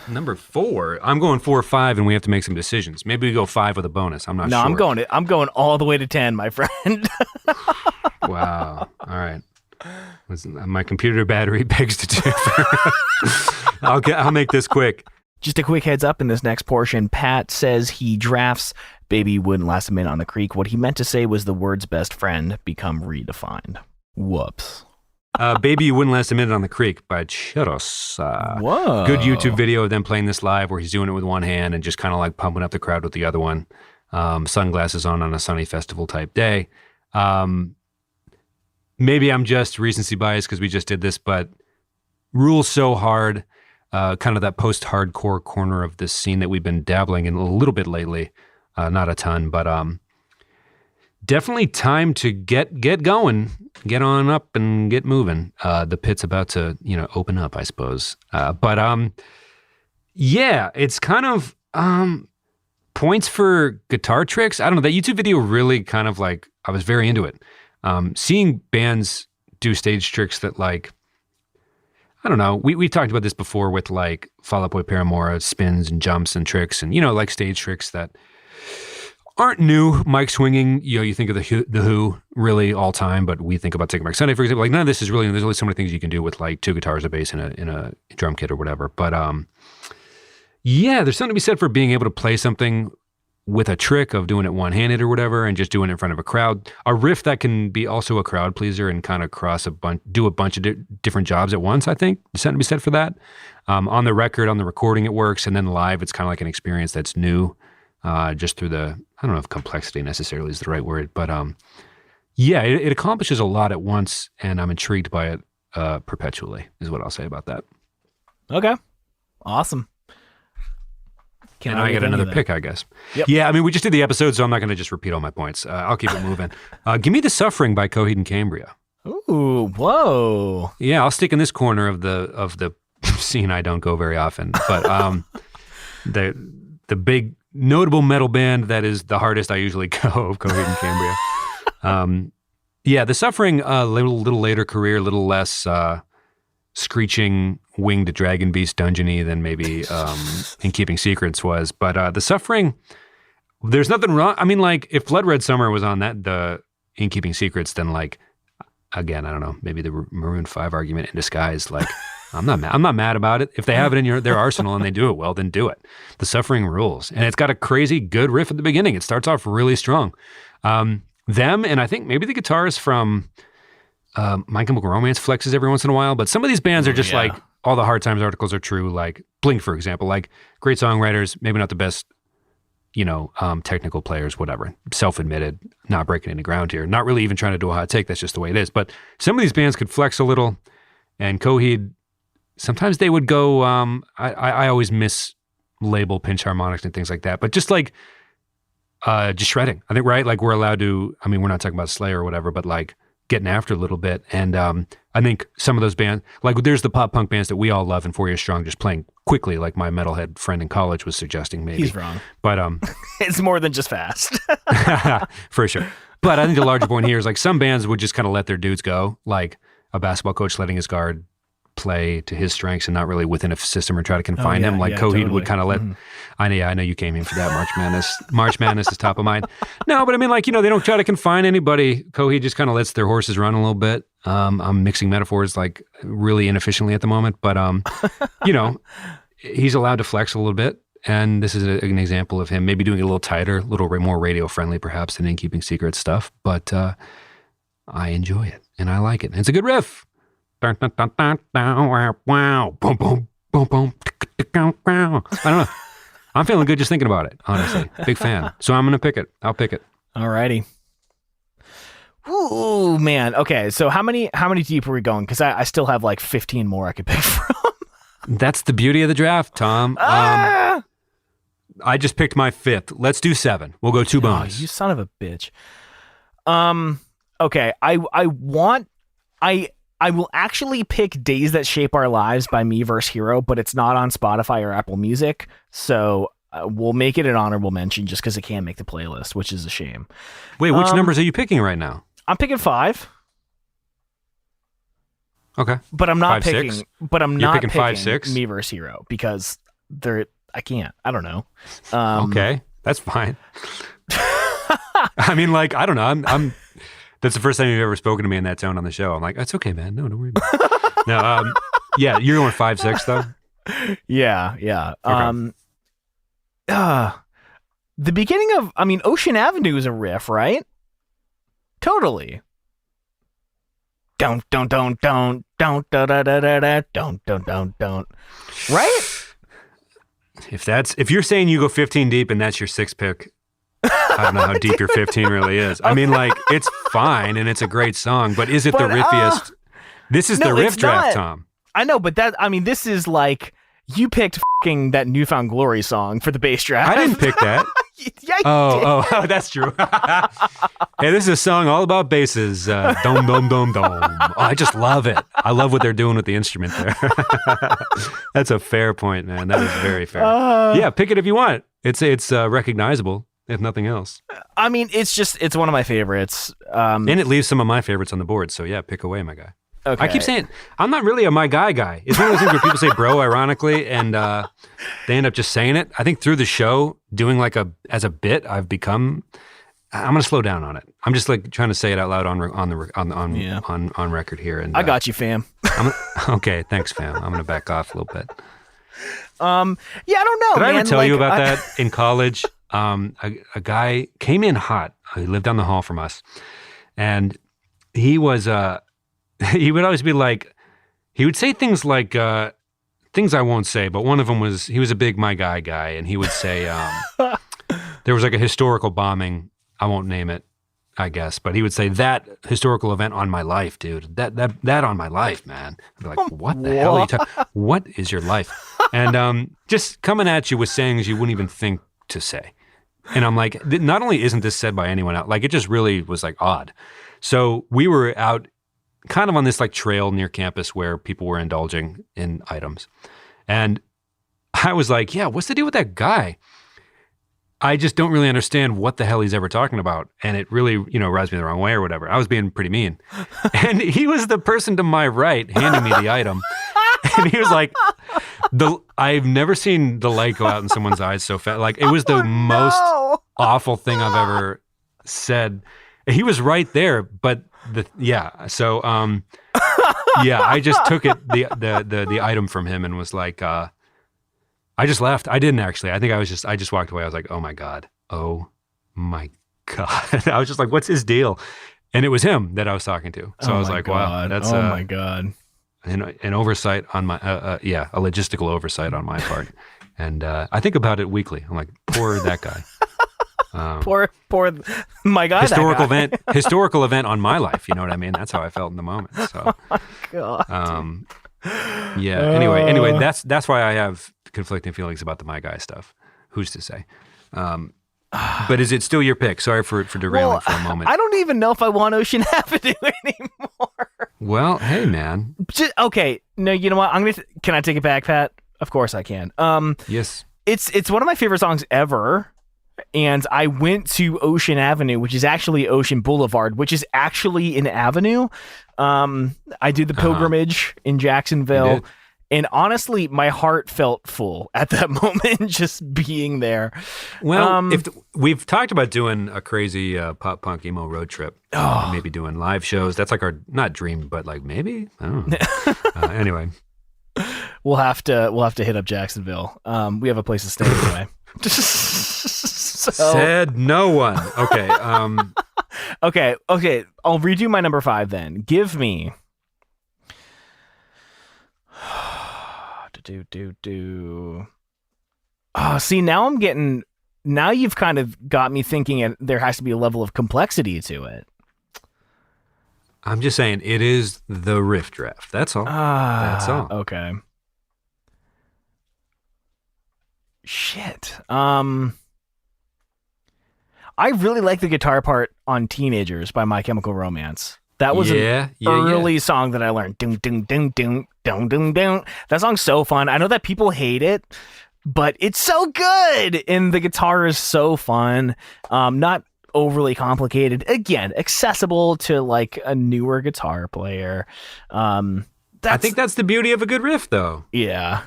Number 4. I'm going 4 or 5, and we have to make some decisions. Maybe we go 5 with a bonus. I'm not sure. No, I'm going all the way to 10, my friend. Wow. All right. My computer battery begs to differ. I'll make this quick. Just a quick heads up in this next portion. Pat says he drafts Baby Wouldn't Last a Minute on the Creek. What he meant to say was the words best friend become redefined. Whoops. Baby You Wouldn't Last a Minute on the Creek by Churros. Whoa. Good YouTube video of them playing this live where he's doing it with one hand and just kind of like pumping up the crowd with the other one. Sunglasses on a sunny festival type day. Maybe I'm just recency bias because we just did this, but rules so hard, kind of that post-hardcore corner of this scene that we've been dabbling in a little bit lately. Not a ton, but definitely time to get going, get on up and get moving. The pit's about to, open up, I suppose. But yeah, it's kind of points for guitar tricks. I don't know, that YouTube video really kind of like, I was very into it. Seeing bands do stage tricks that like, I don't know, we talked about this before with like Fall Out Boy Paramore, spins and jumps and tricks and, like stage tricks that aren't new. Mic swinging, you think of the Who really all time, but we think about Take Back Sunday, for example. Like none of this is really, there's only so many things you can do with like 2 guitars, a bass, in a drum kit or whatever. But yeah, there's something to be said for being able to play something with a trick of doing it one-handed or whatever and just doing it in front of a crowd. A riff that can be also a crowd pleaser and kind of do a bunch of different jobs at once, I think. There's something to be said for that. On the record, on the recording, it works. And then live, it's kind of like an experience that's new, just through I don't know if complexity necessarily is the right word, but yeah, it accomplishes a lot at once, and I'm intrigued by it perpetually, is what I'll say about that. Okay. Awesome. And I get another pick, I guess. Yep. Yeah, I mean, we just did the episode, so I'm not going to just repeat all my points. I'll keep it moving. Give me The Suffering by Coheed and Cambria. Ooh, whoa. Yeah, I'll stick in this corner of the scene I don't go very often. But the big notable metal band that is the hardest I usually go of Coheed and Cambria. Yeah, The Suffering, a little later career, a little less screeching winged dragon beast dungeony than maybe In Keeping Secrets was. But The Suffering, there's nothing wrong. I mean, like, if Blood Red Summer was on that, the In Keeping Secrets, then, like, again, I don't know, maybe the Maroon 5 argument in disguise, like, I'm not mad about it. If they have it in their arsenal and they do it well, then do it. The suffering rules. And it's got a crazy good riff at the beginning. It starts off really strong. Them, and I think maybe the guitarist from My Chemical Romance flexes every once in a while, but some of these bands are just like, all the Hard Times articles are true. Like Blink, for example, like great songwriters, maybe not the best, technical players, whatever. Self-admitted, not breaking any ground here. Not really even trying to do a hot take. That's just the way it is. But some of these bands could flex a little, and Coheed, sometimes they would go, I always mislabel pinch harmonics and things like that, but just like, just shredding. I think, right? Like we're allowed to, I mean, we're not talking about Slayer or whatever, but like getting after a little bit. And I think some of those bands, like there's the pop punk bands that we all love and 4 Years Strong, just playing quickly, like my metalhead friend in college was suggesting maybe. He's wrong. But it's more than just fast. For sure. But I think the larger point here is like some bands would just kind of let their dudes go, like a basketball coach letting his guard play to his strengths and not really within a system or try to confine him. Like Coheed totally would kind of let, I know you came in for that March Madness. March Madness is top of mind. No, but I mean, like, they don't try to confine anybody. Coheed just kind of lets their horses run a little bit. I'm mixing metaphors like really inefficiently at the moment, but he's allowed to flex a little bit. And this is an example of him maybe doing it a little tighter, a little more radio friendly perhaps than In Keeping Secret stuff. But I enjoy it and I like it. And it's a good riff. Wow, boom, boom, boom, boom. I don't know. I'm feeling good just thinking about it, honestly. Big fan. So I'm going to pick it. I'll pick it. Alrighty. Ooh, man. Okay, so how many deep are we going? Because I still have like 15 more I could pick from. That's the beauty of the draft, Tom. I just picked my 5th. Let's do 7. We'll go 2 bonus. Oh, you son of a bitch. Okay, I will actually pick Days That Shape Our Lives by Me vs. Hero, but it's not on Spotify or Apple Music, so we'll make it an honorable mention just because it can't make the playlist, which is a shame. Wait, which numbers are you picking right now? I'm picking 5. Okay. But I'm not 5, picking. 6? But I'm You're not picking picking 5, 6? Me vs. Hero because I can't. I don't know. Okay, that's fine. I mean, like, I don't know. I'm. That's the first time you've ever spoken to me in that tone on the show. I'm like, that's okay, man. No, don't worry about it. No, yeah, you're going 5, 6 though. Yeah. Okay. The beginning of, Ocean Avenue is a riff, right? Totally. Don't. Right? If you're saying you go 15 deep and that's your 6th pick, I don't know how deep your 15 really is. I mean, like, it's fine and it's a great song, but is it the riffiest? This is the riff draft, Tom. I know, but this is like, you picked fucking that Newfound Glory song for the bass draft. I didn't pick that. Yeah, you oh, that's true. Hey, this is a song all about basses. Dom, dom, dom, dom. Oh, I just love it. I love what they're doing with the instrument there. That's a fair point, man. That is very fair. Yeah, pick it if you want. It's recognizable. If nothing else. I mean, it's one of my favorites. And it leaves some of my favorites on the board. So yeah, pick away, my guy. Okay. I keep saying, I'm not really a my guy. It's one of those things where people say bro ironically, and they end up just saying it. I think through the show, doing as a bit, I'm going to slow down on it. I'm just like trying to say it out loud on record here. And I got you, fam. Okay, thanks, fam. I'm going to back off a little bit. Yeah, I don't know. Did I ever tell you about that in college? A guy came in hot. He lived down the hall from us, and he was he would always be like, he would say things like things I won't say, but one of them was, he was a big my guy, and he would say there was like a historical bombing. I won't name it, I guess, but he would say that historical event on my life, dude. That on my life, man. I'd be like, what the hell are you talking? What is your life? And just coming at you with sayings you wouldn't even think to say. And I'm like, not only isn't this said by anyone else, like it just really was like odd. So we were out kind of on this like trail near campus where people were indulging in items. And I was like, yeah, what's the deal with that guy? I just don't really understand what the hell he's ever talking about. And it really, rubs me the wrong way or whatever. I was being pretty mean. And he was the person to my right handing me the item. And he was like, I've never seen the light go out in someone's eyes so fast. Like, it was the most awful thing I've ever said. He was right there, but so I just took the item from him and was like, I just laughed. I didn't actually. I think I just walked away. I was like, oh my God. I was just like, what's his deal? And it was him that I was talking to. So I was like, wow, that's my God. An oversight on my, a logistical oversight on my part. And I think about it weekly. I'm like, poor that guy. Poor my guy. Historical event on my life. You know what I mean? That's how I felt in the moment. So, God. Anyway, that's why I have conflicting feelings about the my guy stuff. Who's to say? But is it still your pick? Sorry for derailing for a moment. I don't even know if I want Ocean Avenue anymore. Well, hey man. Okay, no, you know what? Can I take it back, Pat? Of course I can. Yes. It's one of my favorite songs ever. And I went to Ocean Avenue, which is actually Ocean Boulevard, which is actually an avenue. I did the pilgrimage in Jacksonville. And honestly, my heart felt full at that moment, just being there. Well, we've talked about doing a crazy pop punk emo road trip, maybe doing live shows. That's like our not dream, but like maybe I don't know. Anyway, we'll have to hit up Jacksonville. We have a place to stay anyway. Said no one. Okay. Okay. I'll redo my number 5 then. Give me. See, now you've kind of got me thinking there has to be a level of complexity to it. I'm just saying it is the riff draft. That's all. That's all. Okay. Shit. I really like the guitar part on Teenagers by My Chemical Romance. That was an early song that I learned. Ding, ding, ding, ding, ding, ding, ding. That song's so fun. I know that people hate it, but it's so good. And the guitar is so fun. Not overly complicated. Again, accessible to like a newer guitar player. I think that's the beauty of a good riff, though. Yeah.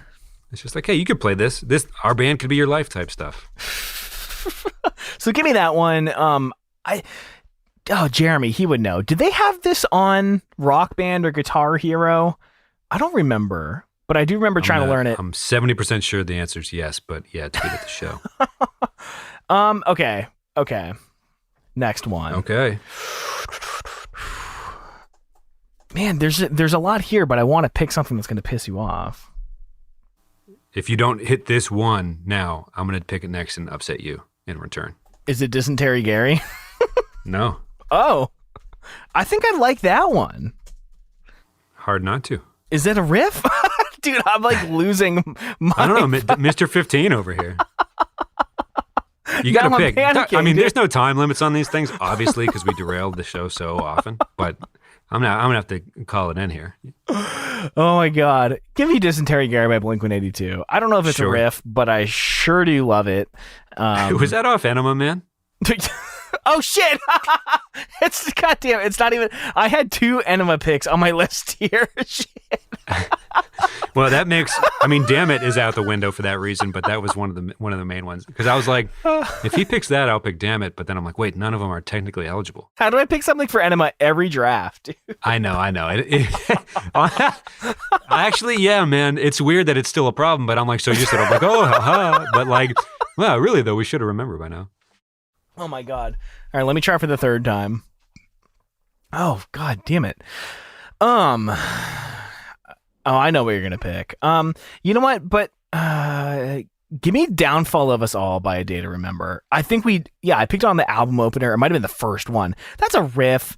It's just like, hey, you could play this. Our band could be your life type stuff. So give me that one. Jeremy, he would know. Did they have this on Rock Band or Guitar Hero? I don't remember, but I do remember trying to learn it. I'm 70% sure the answer is yes, but yeah, tweet at the show. Okay. Next one. Okay. Man, there's a lot here, but I want to pick something that's going to piss you off. If you don't hit this one now, I'm going to pick it next and upset you in return. Is it Dysentery Gary? No. Oh, I think I like that one. Hard not to. Is it a riff? Dude, I'm like losing my... I don't know, Mr. 15 over here. You got to pick. There's no time limits on these things, obviously, because we derailed the show so often, but I'm gonna have to call it in here. Oh my God. Give me Dysentery Gary by Blink-182. I don't know if it's a riff, but I sure do love it. Was that off Enema, man? Oh shit! It's goddamn. It's not even. I had 2 Enema picks on my list here. Shit. Well, that makes. Damn It is out the window for that reason, but that was one of the main ones because I was like, if he picks that, I'll pick Damn It. But then I'm like, wait, none of them are technically eligible. How do I pick something for Enema every draft? I know. Actually, yeah, man, it's weird that it's still a problem. But I'm like, so you said, I'm like, oh, haha. But like, well, really though, we should have remembered by now. Oh my God. All right, let me try for the 3rd time. Oh, God damn it. Oh, I know what you're going to pick. You know what? But give me Downfall of Us All by A Day to Remember. I think I picked it on the album opener. It might have been the first one. That's a riff.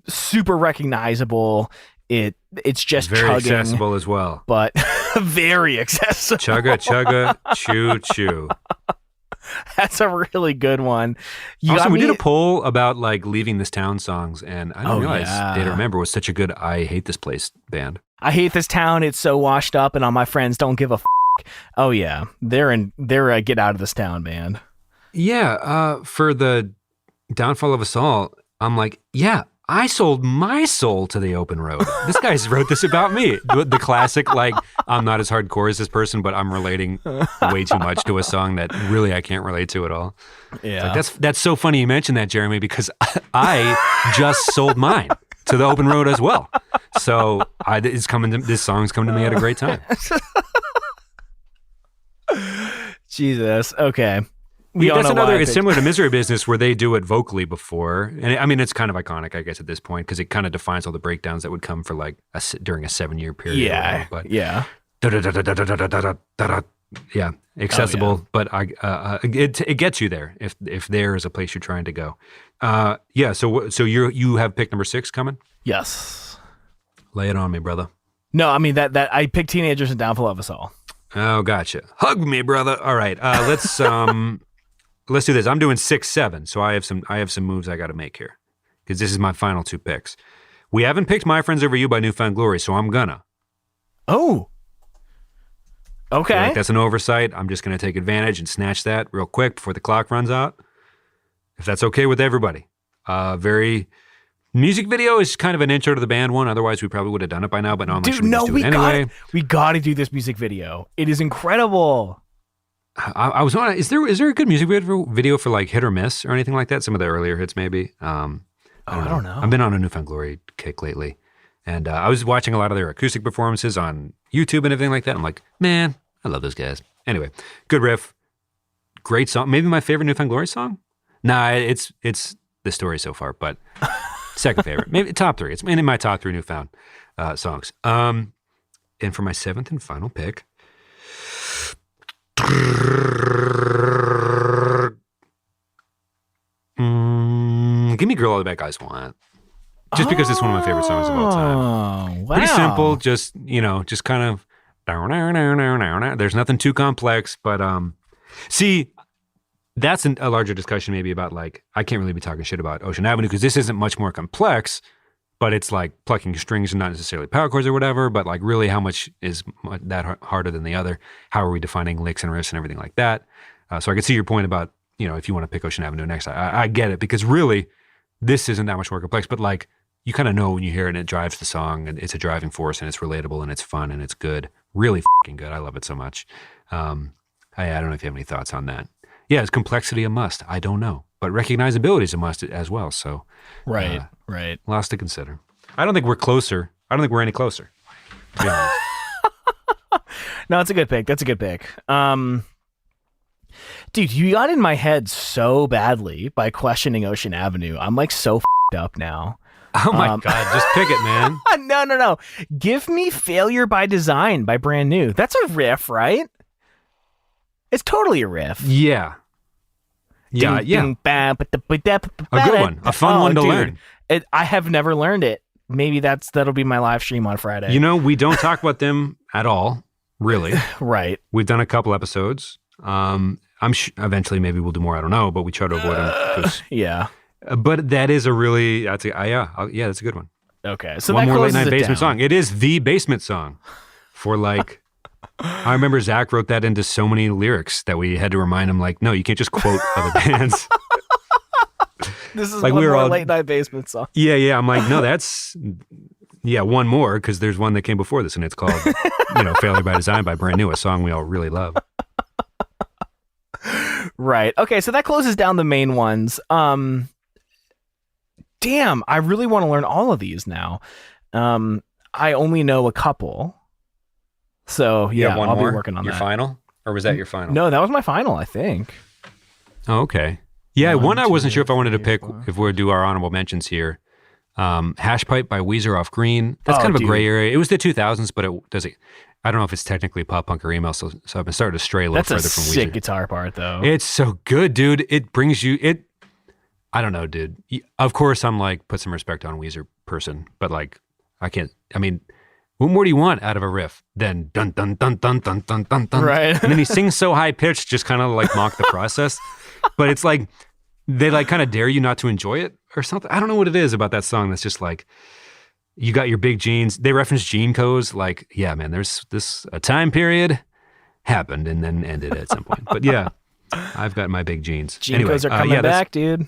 Super recognizable. It's just very chugging, accessible as well. But very accessible. Chugga, chugga, choo, choo. That's a really good one. We did a poll about like Leaving This Town songs, and I didn't realize Day to Remember was such a good I Hate This Place band. I hate this town. It's so washed up, and all my friends don't give a f***. Oh yeah, they're a Get Out of This Town band. Yeah, for the Downfall of Us All, I'm like, yeah, I sold my soul to the open road. This guy's wrote this about me. The classic, like, I'm not as hardcore as this person, but I'm relating way too much to a song that really I can't relate to at all. Yeah. Like, that's so funny you mentioned that, Jeremy, because I just sold mine to the open road as well. So this song's coming to me at a great time. Jesus. Okay. It's similar to Misery Business where they do it vocally before. And I mean, it's kind of iconic, I guess, at this point, because it kind of defines all the breakdowns that would come for like during a 7-year period. Yeah. But yeah. Yeah. Accessible, but it gets you there if there is a place you're trying to go. Yeah. So you have pick number 6 coming? Yes. Lay it on me, brother. No, I mean that I picked Teenagers and Downfall of Us All. Oh, gotcha. Hug me, brother. All right. Let's do this. I'm doing 6, 7. So I have some moves I got to make here because this is my final 2 picks. We haven't picked My Friends Over You by Newfound Glory, so I'm gonna. Oh. Okay. Like that's an oversight. I'm just gonna take advantage and snatch that real quick before the clock runs out. If that's okay with everybody. Music video is kind of an intro to the band one. Otherwise, we probably would have done it by now. But no, I'm like, should we just do it anyway? We got to do this music video. It is incredible. I was on. Is there a good music video for like Hit or Miss or anything like that? Some of the earlier hits, maybe. I don't know. I've been on a Newfound Glory kick lately, and I was watching a lot of their acoustic performances on YouTube and everything like that. I'm like, man, I love those guys. Anyway, good riff, great song. Maybe my favorite Newfound Glory song. Nah, it's the story so far, but second favorite, maybe top 3. It's in my top 3 Newfound songs. And for my 7th and final pick. Give me Girl All the Bad Guys Want. Just because it's one of my favorite songs of all time. Wow. Pretty simple, just kind of there's nothing too complex, but see, that's a larger discussion maybe about like, I can't really be talking shit about Ocean Avenue because this isn't much more complex, but it's like plucking strings and not necessarily power chords or whatever, but like really how much is that harder than the other? How are we defining licks and riffs and everything like that? So I can see your point about, if you want to pick Ocean Avenue next, I get it because really this isn't that much more complex, but like you kind of know when you hear it and it drives the song and it's a driving force and it's relatable and it's fun and it's good. Really fucking good. I love it so much. I don't know if you have any thoughts on that. Yeah, is complexity a must? I don't know. But recognizability is a must as well. So, right. Lots to consider. I don't think we're closer. I don't think we're any closer, to be honest. No, it's a good pick. That's a good pick. Dude, you got in my head so badly by questioning Ocean Avenue. I'm like so f***ed up now. Oh my God, just pick it, man. No. Give me Failure by Design by Brand New. That's a riff, right? It's totally a riff. Yeah. Yeah. A good one. A fun one to learn. I have never learned it. Maybe that'll be my live stream on Friday. We don't talk about them at all, really. Right. We've done a couple episodes. I'm sure eventually maybe we'll do more. I don't know, but we try to avoid them. Yeah. But that is that's a good one. Okay. So one that more late night basement down. song. It is the basement song for like, I remember Zach wrote that into so many lyrics that we had to remind him like, no, you can't just quote other bands. This is like one more late night basement song. Yeah. I'm like, no, that's, one more because there's one that came before this and it's called, Failure by Design by Brand New, a song we all really love. Right. Okay, so that closes down the main ones. Damn, I really want to learn all of these now. I only know a couple. So, yeah, I'll be working on that. Your final? Or was that your final? No, that was my final, I think. Oh, okay. Yeah, one I wasn't sure if I wanted to pick, if we do our honorable mentions here. Hash Pipe by Weezer off Green. That's kind of a gray area. It was the 2000s, but I don't know if it's technically pop punk or emo, so I've been starting to stray a little further from Weezer. That's a sick guitar part, though. It's so good, dude. It brings you, I don't know, dude. Of course, I'm like, put some respect on Weezer person, but like, what more do you want out of a riff than dun, dun, dun, dun, dun, dun, dun, dun. Right. And then he sings so high pitched, just kind of like mock the process. But it's like, they like kind of dare you not to enjoy it or something. I don't know what it is about that song that's just like, you got your big jeans. They reference gene codes. Like, yeah, man, there's a time period happened and then ended at some point. But yeah, I've got my big jeans. Gene codes are coming back, dude.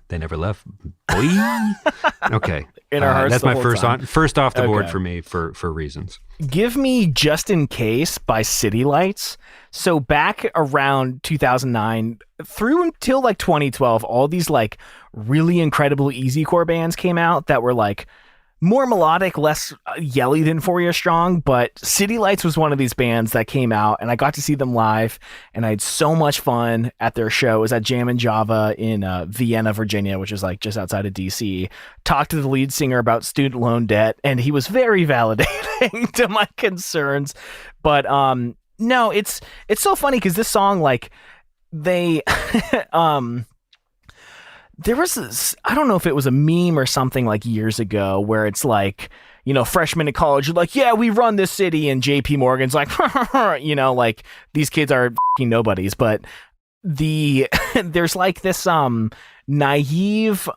They never left. boy. Okay. In our hearts that's the my whole first time. first off the board Okay. for me for reasons. Give me Just in Case by City Lights. So back around 2009 through until like 2012, all these like really incredible easycore bands came out that were like more melodic, less yelly than 4 Year Strong, but City Lights was one of these bands that came out, and I got to see them live, and I had so much fun at their show. It was at Jam and Java in Vienna, Virginia, which is like just outside of DC. Talked to the lead singer about student loan debt, and he was very validating to my concerns. But no, it's so funny because this song, like, they there was this, I don't know if it was a meme or something like years ago where it's like, you know, freshmen in college are like, yeah, we run this city, and JP Morgan's like, you know, like these kids are f***ing nobodies. But there's like this naive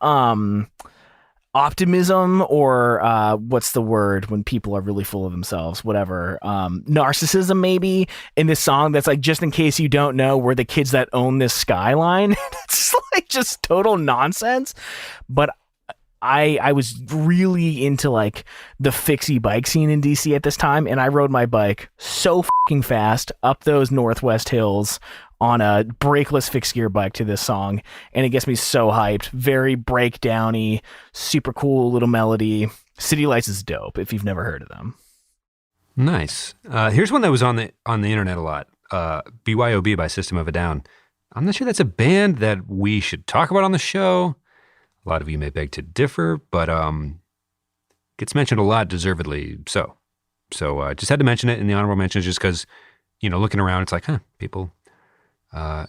optimism, or what's the word when people are really full of themselves, whatever, narcissism maybe, in this song that's like, just in case you don't know, we're the kids that own this skyline. It's like just total nonsense. But I was really into like the fixie bike scene in DC at this time, and I rode my bike so fucking fast up those Northwest hills on a brakeless fixed gear bike to this song, and it gets me so hyped. Very breakdowny, super cool little melody. City Lights is dope if you've never heard of them. Nice. Here's one that was on the internet a lot. BYOB by System of a Down. I'm not sure that's a band that we should talk about on the show. A lot of you may beg to differ, but gets mentioned a lot, deservedly so. So just had to mention it in the honorable mentions, just because, you know, looking around, it's like, people,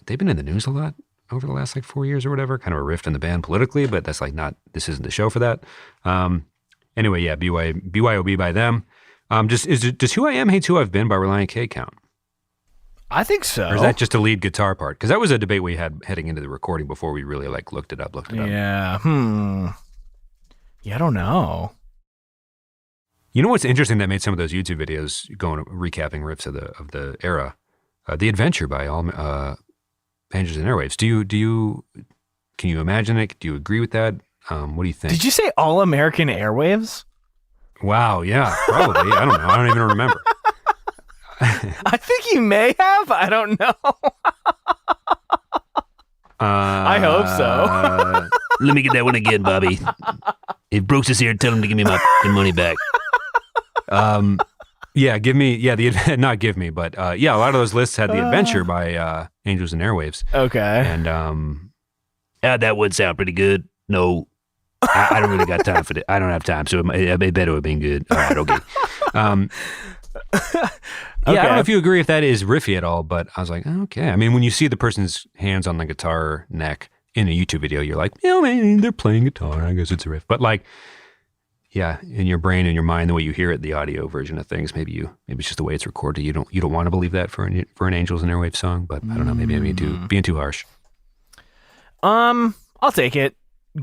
they've been in the news a lot over the last like 4 years or whatever. Kind of a rift in the band politically, but that's like this isn't the show for that. Anyway, yeah, BYOB by them. Does Who I Am Hates Who I've Been by Reliant K count? I think so. Or is that just a lead guitar part? Because that was a debate we had heading into the recording before we really like looked it up. Yeah. Yeah, I don't know. You know what's interesting that made some of those YouTube videos going recapping riffs of the era? The Adventure by All Angels and Airwaves. Can you imagine it? Do you agree with that? What do you think? Did you say All American Airwaves? Wow, yeah, probably. I don't know. I don't even remember. I think you may have. I don't know. I hope so. Let me get that one again, Bobby. If Brooks is here, tell him to give me my fucking money back. Yeah, not give me, but a lot of those lists had The Adventure by Angels and Airwaves. Okay. And That would sound pretty good. No, I don't really got time for that. I don't have time, so it better have been good. All right, okay. I don't know if you agree if that is riffy at all, but I was like, okay. I mean, when you see the person's hands on the guitar neck in a YouTube video, you're like, man, they're playing guitar. I guess it's a riff. But like, yeah, in your brain and your mind, the way you hear it, the audio version of things, maybe it's just the way it's recorded. You don't want to believe that for an Angels and Airwaves song, but I don't know. Maybe I'm being too harsh. I'll take it.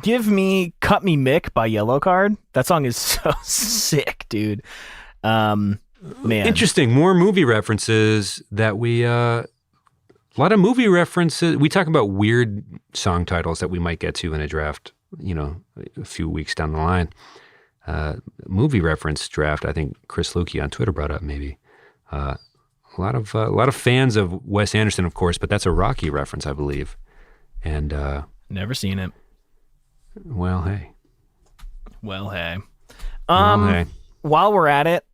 Give me Cut Me Mick by Yellow Card. That song is so sick, dude. Man. Interesting. More movie references that a lot of movie references. We talk about weird song titles that we might get to in a draft, a few weeks down the line. Movie reference draft. I think Chris Lukey on Twitter brought up maybe. A lot of fans of Wes Anderson, of course, but that's a Rocky reference, I believe. And never seen it. Well, hey. While we're at it,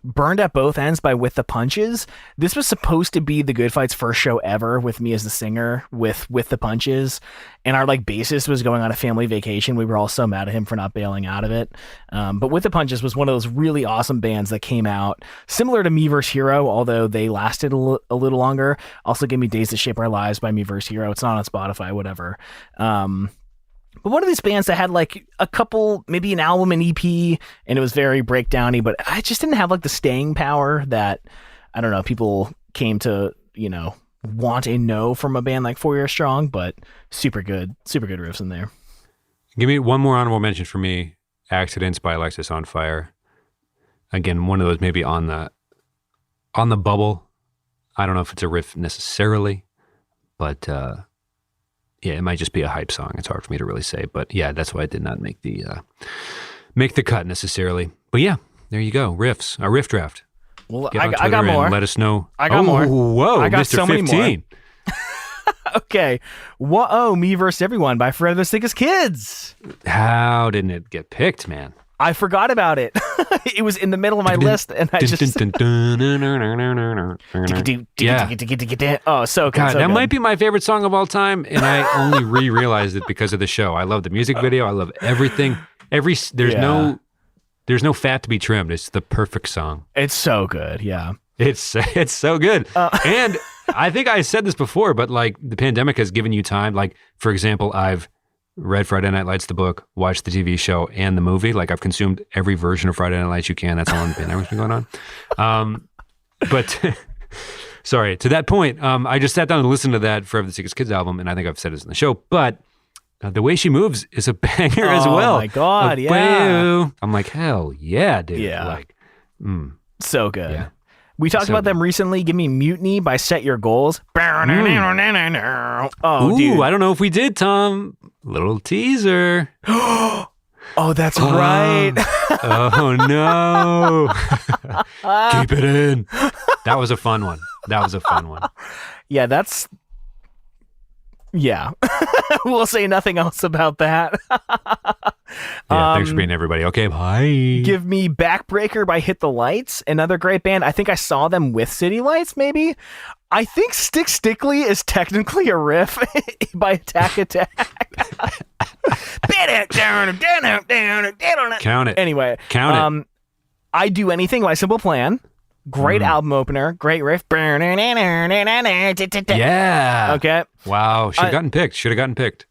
Burned at Both Ends by With the Punches. This was supposed to be the Good Fight's first show ever with me as the singer with the Punches, and our like bassist was going on a family vacation. We were all so mad at him for not bailing out of it. But With the Punches was one of those really awesome bands that came out similar to Me vs. Hero, although they lasted a little longer. Also give me Days That Shape Our Lives by Me vs. Hero. It's not on Spotify, whatever. But one of these bands that had like a couple, maybe an album, an EP, and it was very breakdowny, but I just didn't have like the staying power that, I don't know, people came to, want and know from a band like 4 Year Strong, but super good riffs in there. Give me one more honorable mention for me. Accidents by Alexis on Fire. Again, one of those maybe on the bubble. I don't know if it's a riff necessarily, but yeah, it might just be a hype song. It's hard for me to really say, but yeah, that's why it did not make the cut necessarily. But yeah, there you go. Riffs, our riff draft. Well, Get on I got Twitter more. And let us know. I got more. Whoa, I got Mr. so 15. many more. Okay. Whoa, Me Versus Everyone by Forever the Sickest Kids. How didn't it get picked, man? I forgot about it. It was in the middle of my list, and I just... Yeah. Oh, so good. God, so that good. might be my favorite song of all time, and I only re-realized it because of the show. I love the music video. I love everything. There's no fat to be trimmed. It's the perfect song. It's so good, yeah. It's so good. And I think I said this before, but like the pandemic has given you time. Like, for example, I've read Friday Night Lights, the book, watched the TV show and the movie. Like I've consumed every version of Friday Night Lights you can. That's how long the pandemic's been going on. But sorry, to that point, I just sat down and listened to that Forever the Sickest Kids album, and I think I've said this in the show, but The Way She Moves is a banger as well. Oh my God, yeah. I'm like, hell yeah, dude. Yeah. Like, So good. Yeah. We talked So about them recently. Give me Mutiny by Set Your Goals. Oh, ooh, dude. I don't know if we did, Tom. Little teaser. Oh, that's right. Oh, no. Keep it in. That was a fun one. Yeah, that's... Yeah. We'll say nothing else about that. Thanks for being everybody. Okay, bye. Give me Backbreaker by Hit the Lights, another great band. I think I saw them with City Lights, maybe. I think Stick Stickly is technically a riff by Attack Attack. Count it. Anyway, Count it. I Do Anything by Simple Plan. Great album opener. Great riff. Yeah. Okay. Wow. Should have gotten picked.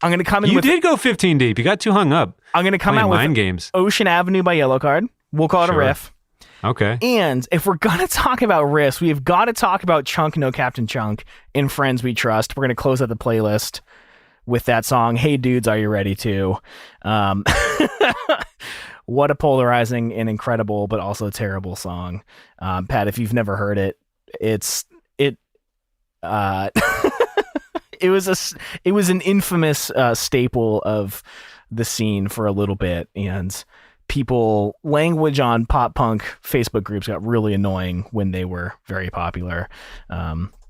I'm going to come in You with... did go 15 deep. You got too hung up. I'm going to come playing out with mind games. Ocean Avenue by Yellow Card. We'll call it Sure. a riff. Okay. And if we're going to talk about riffs, we have got to talk about Chunk No Captain Chunk in Friends We Trust. We're going to close out the playlist with that song. Hey Dudes, Are You Ready To? What a polarizing and incredible, but also terrible song. Pat, if you've never heard it, it was an infamous staple of the scene for a little bit, and language on pop punk Facebook groups got really annoying when they were very popular.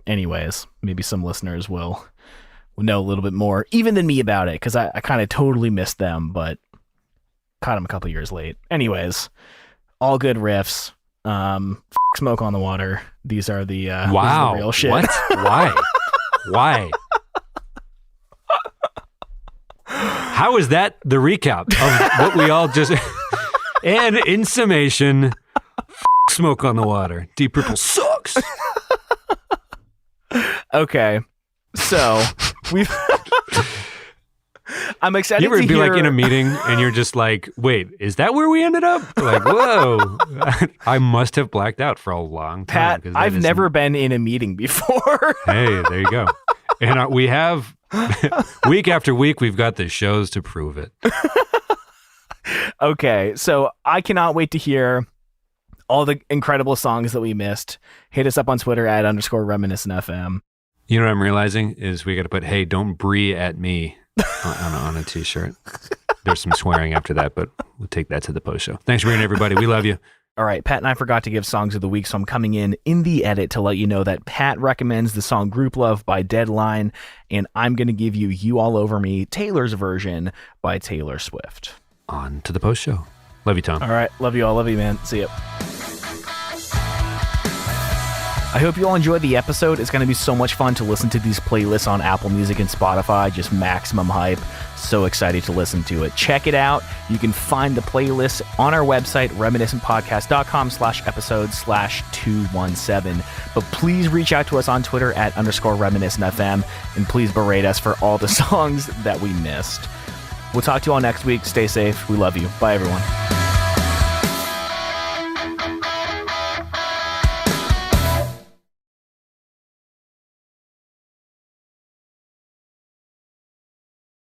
Anyways, maybe some listeners will know a little bit more even than me about it, because I kind of totally missed them, but caught them a couple years late. Anyways, all good riffs. Smoke on the Water. These are the wow. the real shit. What? Why? How is that the recap of what we all just... And in summation, Smoke on the Water. Deep Purple sucks. Okay, so we've... I'm excited You ever to be hear... like in a meeting and you're just like, wait, is that where we ended up? Like, whoa. I must have blacked out for a long time. Pat, I've never been in a meeting before. Hey, there you go. And we have, week after week, we've got the shows to prove it. Okay, so I cannot wait to hear all the incredible songs that we missed. Hit us up on Twitter at _reminiscentfm. You know what I'm realizing is we got to put, hey, don't brie at me on a t-shirt. There's some swearing after that, but we'll take that to the post show. Thanks for being everybody. We love you. All right, Pat and I forgot to give songs of the week, so I'm coming in the edit to let you know that Pat recommends the song Group Love by Deadline, and I'm going to give you You All Over Me, Taylor's version by Taylor Swift. On to the post show. Love you, Tom. All right, love you all. Love you, man. See ya. I hope you all enjoyed the episode. It's going to be so much fun to listen to these playlists on Apple Music and Spotify. Just maximum hype. So excited to listen to it. Check it out. You can find the playlist on our website, reminiscentpodcast.com/episode/217. But please reach out to us on Twitter at _reminiscentfm, and please berate us for all the songs that we missed. We'll talk to you all next week. Stay safe. We love you. Bye, everyone.